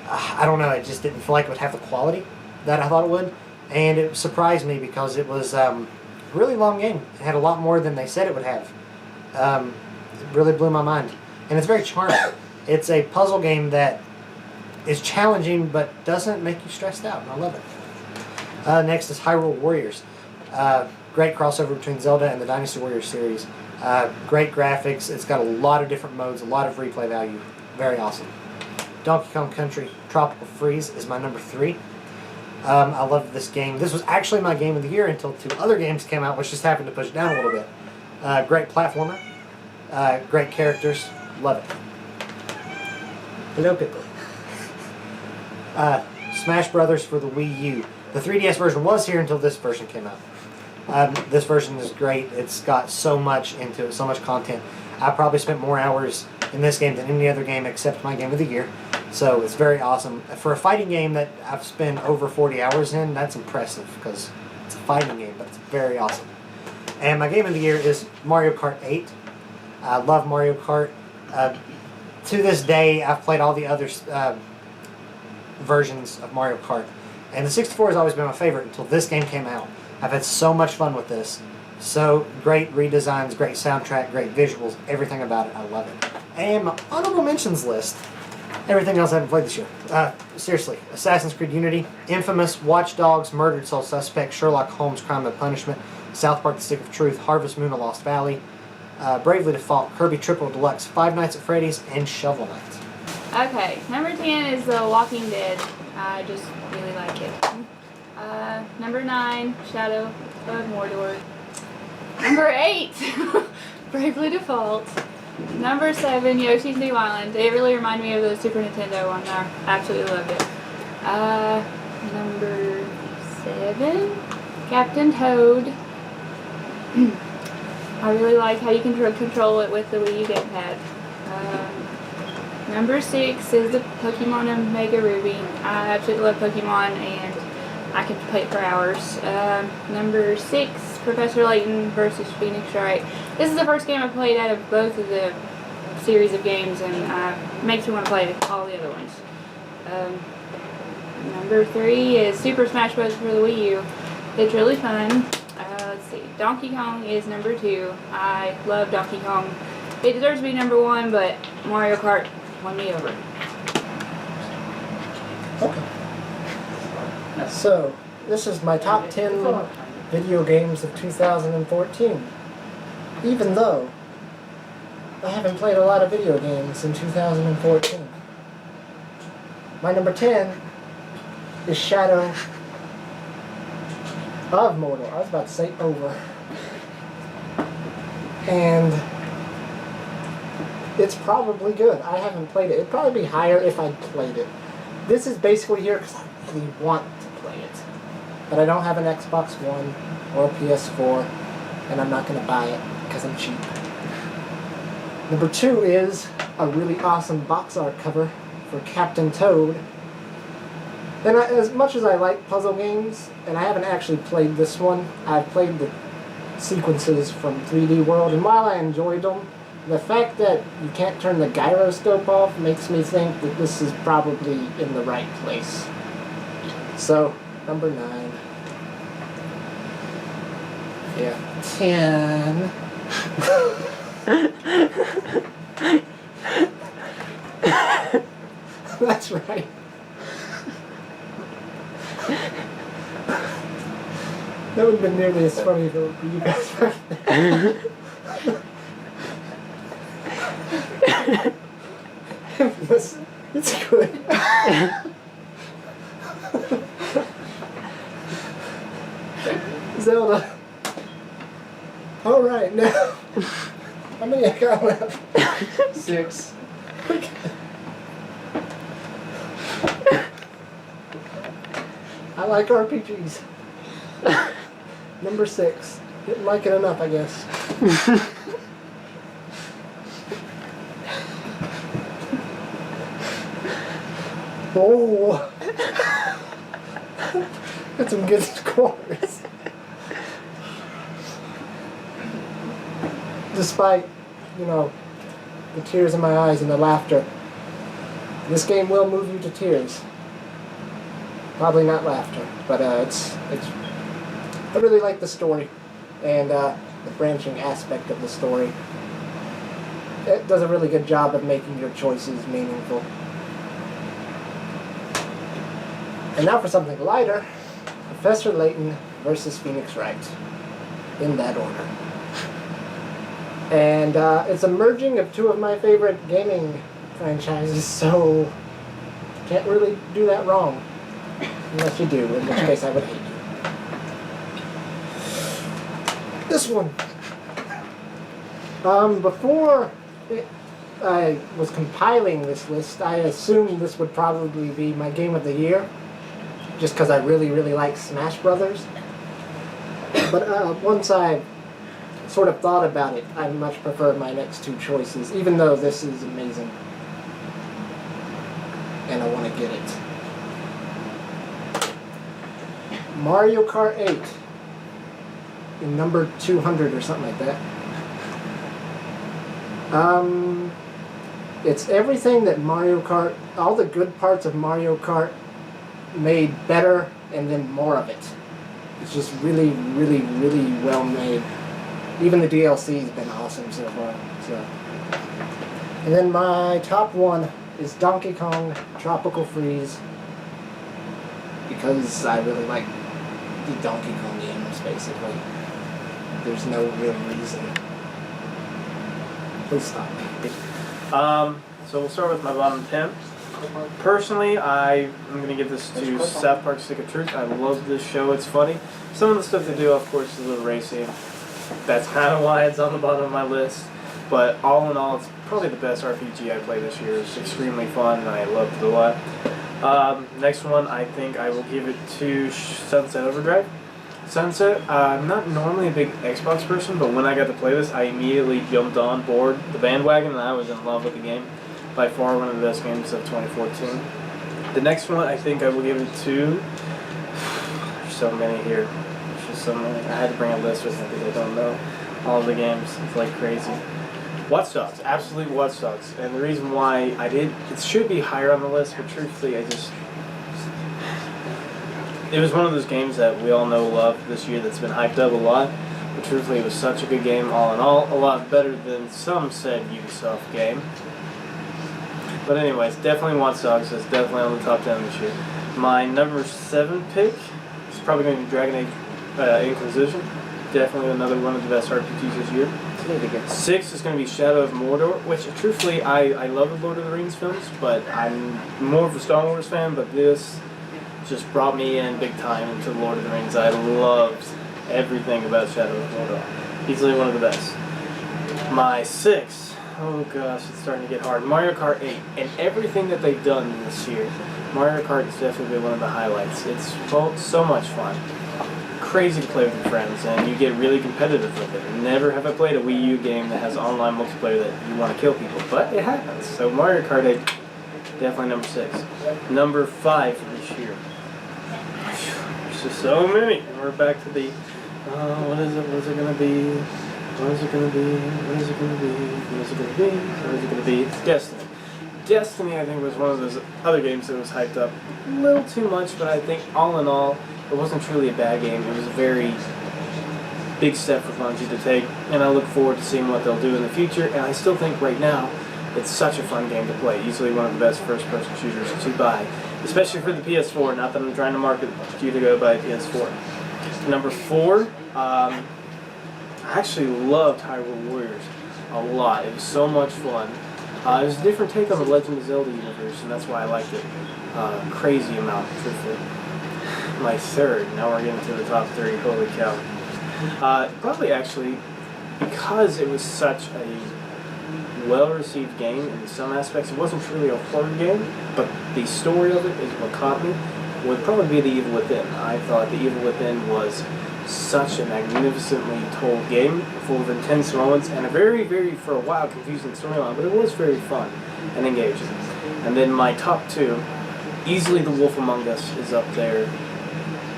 I don't know, it just didn't feel like it would have the quality that I thought it would. And it surprised me because it was a really long game. It had a lot more than they said it would have. It really blew my mind. And it's very charming. It's a puzzle game that is challenging but doesn't make you stressed out, and I love it. Next is Hyrule Warriors. Great crossover between Zelda and the Dynasty Warriors series. Great graphics. It's got a lot of different modes, a lot of replay value. Very awesome. Donkey Kong Country Tropical Freeze is my number 3. I love this game. This was actually my game of the year until 2 other games came out, which just happened to push it down a little bit. Great platformer. Great characters. Love it. Hello, Pickle. Smash Brothers for the Wii U. The 3DS version was here until this version came out. This version is great. It's got so much into it, so much content. I probably spent more hours in this game than any other game except my game of the year. So it's very awesome. For a fighting game that I've spent over 40 hours in, that's impressive because it's a fighting game, but it's very awesome. And my game of the year is Mario Kart 8. I love Mario Kart. To this day, I've played all the other versions of Mario Kart. And the 64 has always been my favorite until this game came out. I've had so much fun with this. So great redesigns, great soundtrack, great visuals, everything about it. I love it. And my honorable mentions list. Everything else I haven't played this year. Seriously, Assassin's Creed Unity, Infamous, Watch Dogs, Murdered Soul Suspect, Sherlock Holmes, Crime and Punishment, South Park: The Stick of Truth, Harvest Moon: A Lost Valley, Bravely Default, Kirby Triple Deluxe, Five Nights at Freddy's, and Shovel Knight. Okay, number 10 is The Walking Dead. I just really like it. Number 9, Shadow of Mordor. Number 8, Bravely Default. Number 7, Yoshi's New Island. It really reminded me of the Super Nintendo one. I absolutely loved it. Number 7, Captain Toad. I really like how you can control it with the Wii U gamepad. Number 6 is the Pokemon Omega Ruby. I absolutely love Pokemon and I can play it for hours. Number 6, Professor Layton versus Phoenix Wright. This is the first game I played out of both of the series of games and makes me want to play all the other ones. Number 3 is Super Smash Bros. For the Wii U. It's really fun. Let's see. Donkey Kong is number 2. I love Donkey Kong. It deserves to be number 1, but Mario Kart won me over. Okay. So, this is my top 10 video games of 2014. Even though I haven't played a lot of video games in 2014. My number 10 is Shadow of Mordor. I was about to say over. And it's probably good. I haven't played it. It'd probably be higher if I'd played it. This is basically here because I really want to play it. But I don't have an Xbox One or a PS4, and I'm not going to buy it because I'm cheap. Number 2 is a really awesome box art cover for Captain Toad. And as much as I like puzzle games, and I haven't actually played this one, I've played the sequences from 3D World, and while I enjoyed them, the fact that you can't turn the gyroscope off makes me think that this is probably in the right place. So, number 9. Yeah. 10. That's right. That would have been nearly as funny if it were you guys right there. Listen, it's good. Zelda. Alright, now. How many I got left? 6. I like RPGs. Number 6. Didn't like it enough, I guess. Oh! Got some good scores. Despite, the tears in my eyes and the laughter, this game will move you to tears. Probably not laughter, but it's. I really like the story and the branching aspect of the story. It does a really good job of making your choices meaningful. And now for something lighter, Professor Layton versus Phoenix Wright, in that order. And it's a merging of 2 of my favorite gaming franchises, so can't really do that wrong. Unless you do, in which case I would hate you. This one. Before I was compiling this list, I assumed this would probably be my game of the year, just because I really, really like Smash Brothers. But once I sort of thought about it, I much prefer my next 2 choices, even though this is amazing. And I want to get it. Mario Kart 8 in number 200 or something like that. It's everything that Mario Kart, all the good parts of Mario Kart made better and then more of it. It's just really, really, really well made. Even the DLC's been awesome so far. So. And then my top 1 is Donkey Kong Tropical Freeze, because I really like the Donkey Kong games, basically. there's no real reason. Please stop. So we'll start with my bottom 10. Personally, I'm going to give this to South Park Stick of Truth. I love this show. It's funny. Some of the stuff they do, of course, is a little racy. That's kind of why it's on the bottom of my list. But all in all, it's probably the best RPG I played this year. It's extremely fun, and I loved it a lot. Next one, I think I will give it to Sunset Overdrive. Sunset, I'm not normally a big Xbox person, but when I got to play this, I immediately jumped on board the bandwagon, and I was in love with the game. By far one of the best games of 2014. The next one, I think I will give it to... There's so many here. There's just so many. I had to bring a list with me because I don't know all the games. It's like crazy. Watch Dogs. Absolutely Watch Dogs. And the reason why I did... It should be higher on the list, but truthfully, I just... It was one of those games that we all know love this year that's been hyped up a lot. But truthfully, it was such a good game all in all. A lot better than some said Ubisoft game. But anyways, definitely Watch Dogs. It's definitely on the top 10 this year. My number 7 pick is probably going to be Dragon Age Inquisition. Definitely another one of the best RPGs this year. 6 is going to be Shadow of Mordor, which truthfully I love the Lord of the Rings films, but I'm more of a Star Wars fan, but this just brought me in big time into the Lord of the Rings. I loved everything about Shadow of Mordor. Easily one of the best. My 6. Oh gosh, it's starting to get hard. Mario Kart 8, and everything that they've done this year, Mario Kart has definitely been one of the highlights. It's so much fun. Crazy to play with your friends, and you get really competitive with it. Never have I played a Wii U game that has online multiplayer that you want to kill people, but it happens. So Mario Kart 8, definitely number 6. Number 5 for this year. There's just so many. And we're back to the, what is it? What's it going to be? What is it going to be? What is it going to be? What is it going to be? What is it going to be? It's Destiny. Destiny, I think, was one of those other games that was hyped up a little too much, but I think all in all, it wasn't truly a bad game. It was a very big step for Bungie to take, and I look forward to seeing what they'll do in the future, and I still think right now, it's such a fun game to play. Easily one of the best first-person shooters to buy, especially for the PS4. Not that I'm trying to market you to go buy a PS4. Number 4, I actually loved Hyrule Warriors a lot. It was so much fun. It was a different take on the Legend of Zelda universe, and that's why I liked it crazy amount, truthfully. My 3rd, now we're getting to the top 3, holy cow. Probably actually, because it was such a well-received game in some aspects, it wasn't truly a horror game, but the story of it is what caught me, would probably be The Evil Within. I thought The Evil Within was such a magnificently told game, full of intense moments, and a very, very, for a while, confusing storyline, but it was very fun and engaging. And then my top 2, easily The Wolf Among Us is up there.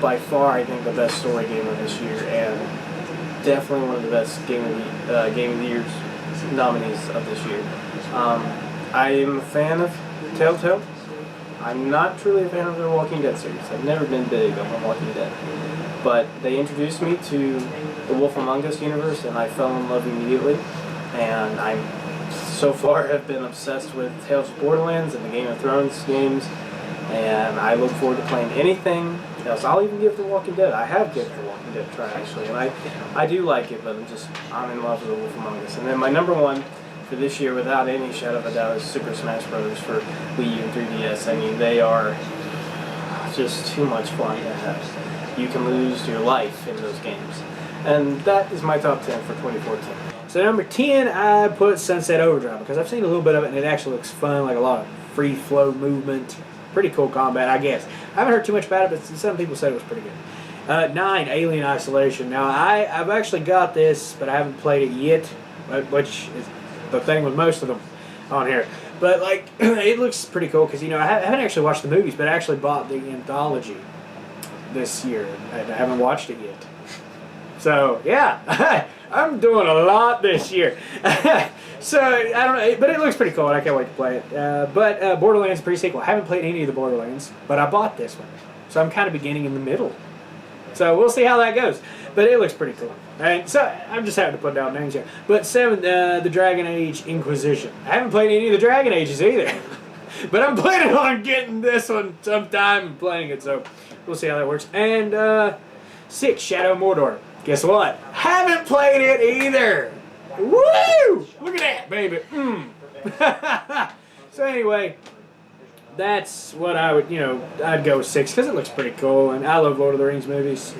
By far, I think, the best story game of this year, and definitely one of the best Game of the Year's nominees of this year. I am a fan of Telltale. I'm not truly a fan of the Walking Dead series. I've never been big on The Walking Dead. But they introduced me to the Wolf Among Us universe, and I fell in love immediately. And I, so far, have been obsessed with Tales of Borderlands and the Game of Thrones games. And I look forward to playing anything else. I'll even give The Walking Dead. I have given The Walking Dead a try, actually. And I do like it, but I'm in love with the Wolf Among Us. And then my number 1 for this year, without any shadow of a doubt, is Super Smash Bros. For Wii U and 3DS. I mean, they are just too much fun to have. You can lose your life in those games. And that is my top 10 for 2014. So number 10, I put Sunset Overdrive because I've seen a little bit of it and it actually looks fun, like a lot of free flow movement. Pretty cool combat, I guess. I haven't heard too much about it, but some people said it was pretty good. 9, Alien Isolation. Now, I've actually got this, but I haven't played it yet, which is the thing with most of them on here. But, like, it looks pretty cool because, you know, I haven't actually watched the movies, but I actually bought the anthology this year, and I haven't watched it yet. So, yeah, I'm doing a lot this year. So, I don't know, but it looks pretty cool, and I can't wait to play it. But Borderlands pre-sequel. I haven't played any of the Borderlands, but I bought this one. So I'm kind of beginning in the middle. So we'll see how that goes. But it looks pretty cool. And so I'm just having to put down names here. But 7, the Dragon Age Inquisition. I haven't played any of the Dragon Ages either. But I'm planning on getting this one sometime and playing it, so we'll see how that works. And 6, Shadow of Mordor. Guess what? Haven't played it either. Woo! Look at that, baby. So anyway, that's what I would, I'd go with 6 because it looks pretty cool, and I love Lord of the Rings movies.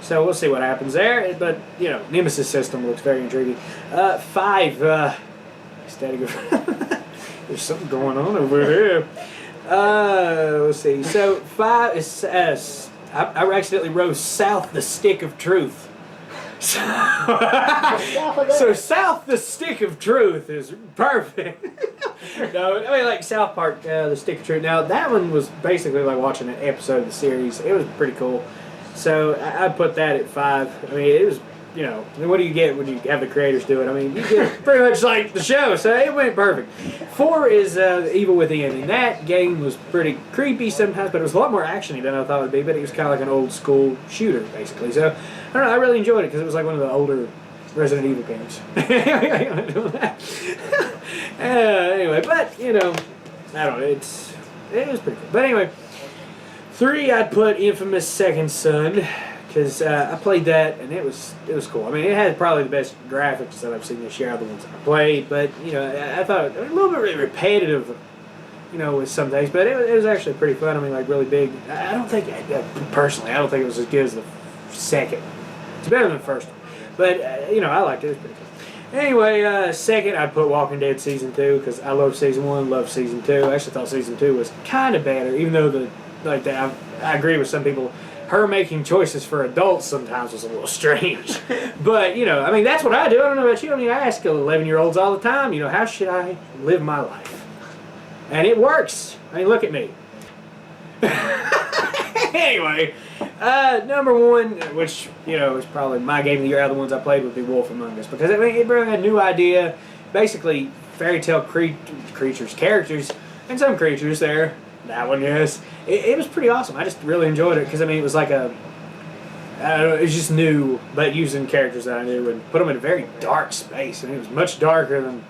So we'll see what happens there. But Nemesis system looks very intriguing. 5. There's something going on over there. Let's see. So 5 is I accidentally wrote South the Stick of Truth. So South the Stick of Truth is perfect. No, I mean like South Park, the Stick of Truth. Now that one was basically like watching an episode of the series. It was pretty cool. So I put that at 5. I mean, it was, what do you get when you have the creators do it? I mean, you get pretty much like the show, so it went perfect. 4 is Evil Within, and that game was pretty creepy sometimes, but it was a lot more actiony than I thought it would be, but it was kind of like an old school shooter, basically. So, I don't know, I really enjoyed it because it was like one of the older Resident Evil games. Anyway, but, I don't know, it was pretty cool. But anyway, 3, I'd put Infamous Second Son, because I played that and it was cool. I mean, it had probably the best graphics that I've seen this year, the ones I played. But I thought it was a little bit repetitive, with some things. But it was actually pretty fun. I mean, like really big. I don't think personally, I don't think it was as good as the second. It's better than the first one. But I liked it. It was pretty cool. Anyway, second, I'd put Walking Dead Season 2 because I love Season 1, love Season 2. I actually thought Season 2 was kind of better, even though I agree with some people. Her making choices for adults sometimes was a little strange. But, I mean, that's what I do. I don't know about you. I mean, I ask 11-year-olds all the time, how should I live my life? And it works. I mean, look at me. Anyway, number 1, which, is probably my game of the year out of the ones I played, would be Wolf Among Us. Because, I mean, it brought a new idea. Basically, fairy tale characters, and some creatures there. That one, yes. It was pretty awesome. I just really enjoyed it because, I mean, it was like I don't know, it was just new, but using characters that I knew and put them in a very dark space. And it was much darker than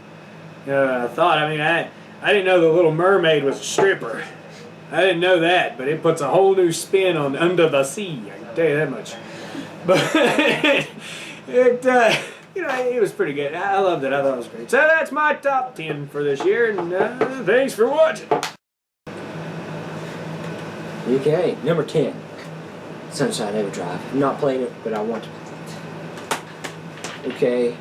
I thought. I mean, I didn't know the Little Mermaid was a stripper. I didn't know that, but it puts a whole new spin on Under the Sea. I can tell you that much. But it was pretty good. I loved it. I thought it was great. So that's my top 10 for this year, and thanks for watching. Okay, number 10, Sunshine Overdrive. I've not played it, but I want to play it. Okay,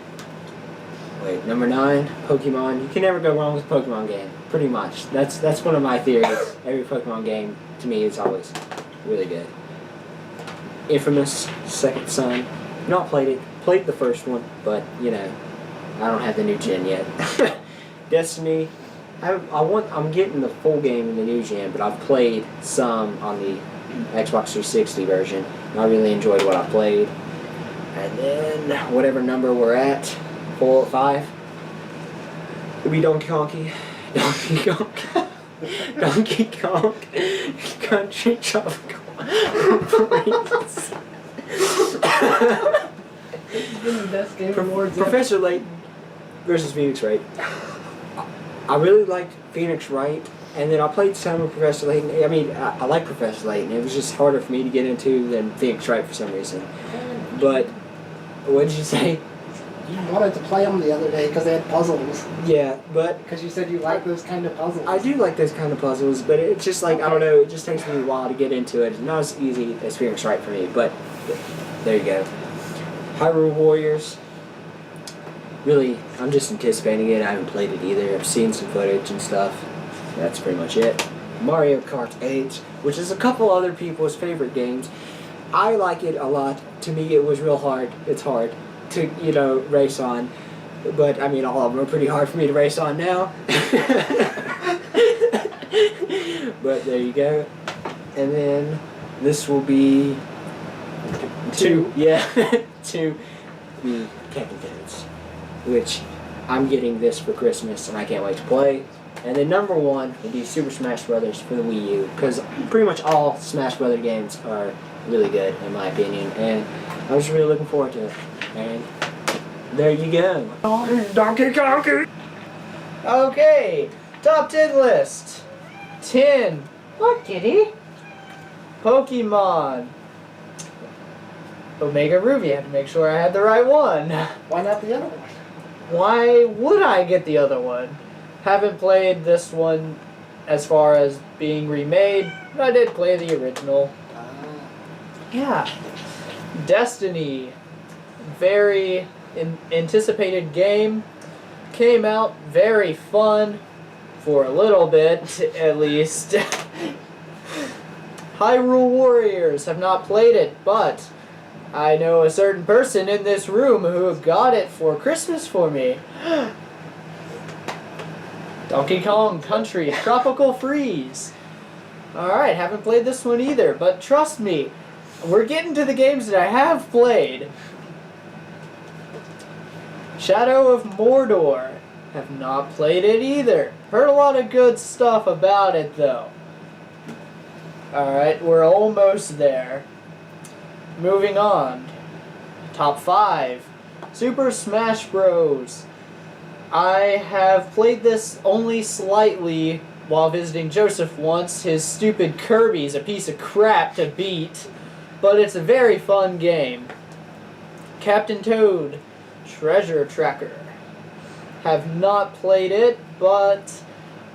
wait, number 9, Pokemon. You can never go wrong with a Pokemon game, pretty much. That's one of my theories. Every Pokemon game, to me, is always really good. Infamous, Second Son. Not played it. Played the first one, but, I don't have the new gen yet. Destiny. I'm getting the full game in the new gen, but I've played some on the Xbox 360 version, and I really enjoyed what I played. And then, whatever number we're at, 4 or 5, it'll be Donkey Kong. Donkey Kong Country Tropical Freeze. Professor Layton versus Phoenix Wright. I really liked Phoenix Wright, and then I played some of Professor Layton. I mean, I like Professor Layton. It was just harder for me to get into than Phoenix Wright for some reason. But, what did you say? You wanted to play them the other day because they had puzzles. Yeah, but... Because you said you like those kind of puzzles. I do like those kind of puzzles, but it's just like, I don't know, it just takes me a while to get into it. It's not as easy as Phoenix Wright for me, but there you go. Hyrule Warriors. Really, I'm just anticipating it. I haven't played it either. I've seen some footage and stuff. That's pretty much it. Mario Kart 8, which is a couple other people's favorite games. I like it a lot. To me, it was real hard. It's hard to, race on. But, I mean, all of them are pretty hard for me to race on now. But there you go. And then this will be... 2. Yeah. 2. The Captain Toads, which I'm getting this for Christmas and I can't wait to play. And then number 1 will be Super Smash Bros. For the Wii U, because pretty much all Smash Bros. Games are really good in my opinion, and I was really looking forward to it. And there you go. Donkey Kong! Okay, top 10 list. 10. What, kitty? Pokemon. Omega Ruby. I had to make sure I had the right one. Why not the other one? Why would I get the other one? Haven't played this one as far as being remade, but I did play the original. Yeah. Destiny. Very anticipated game. Came out very fun. For a little bit, at least. Hyrule Warriors. Have not played it, but I know a certain person in this room who got it for Christmas for me. Donkey Kong Country Tropical Freeze. Alright, haven't played this one either, but trust me, we're getting to the games that I have played. Shadow of Mordor. Have not played it either. Heard a lot of good stuff about it though. Alright, we're almost there. Moving on. Top 5. Super Smash Bros. I have played this only slightly while visiting Joseph once. His stupid Kirby's a piece of crap to beat, but it's a very fun game. Captain Toad Treasure Tracker. Have not played it, but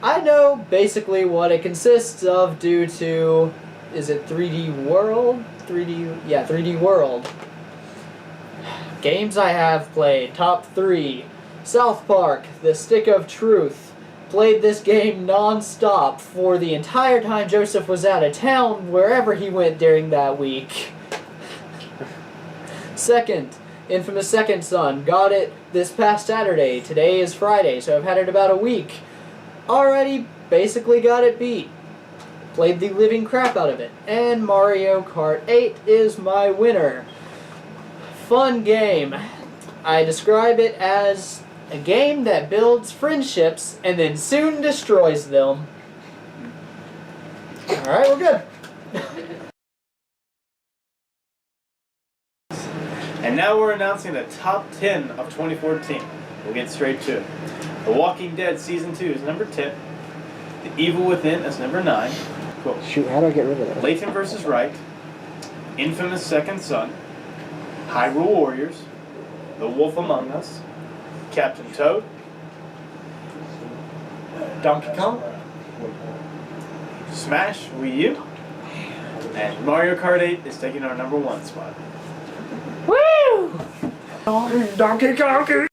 I know basically what it consists of due to, is it 3D World? 3D World. Games I have played, top 3. South Park, The Stick of Truth. Played this game non-stop for the entire time Joseph was out of town, wherever he went during that week. Second, Infamous Second Son. Got it this past Saturday. Today is Friday, so I've had it about a week. Already basically got it beat. Played the living crap out of it. And Mario Kart 8 is my winner. Fun game. I describe it as a game that builds friendships and then soon destroys them. Alright, we're good. And now we're announcing the top 10 of 2014. We'll get straight to it. The Walking Dead Season 2 is number 10. The Evil Within is number 9. Cool. Shoot, how do I get rid of that? Layton vs. Wright. Infamous Second Son. Hyrule Warriors. The Wolf Among Us. Captain Toad. Donkey Kong? Smash Wii U. And Mario Kart 8 is taking our number 1 spot. Woo! Donkey Kong!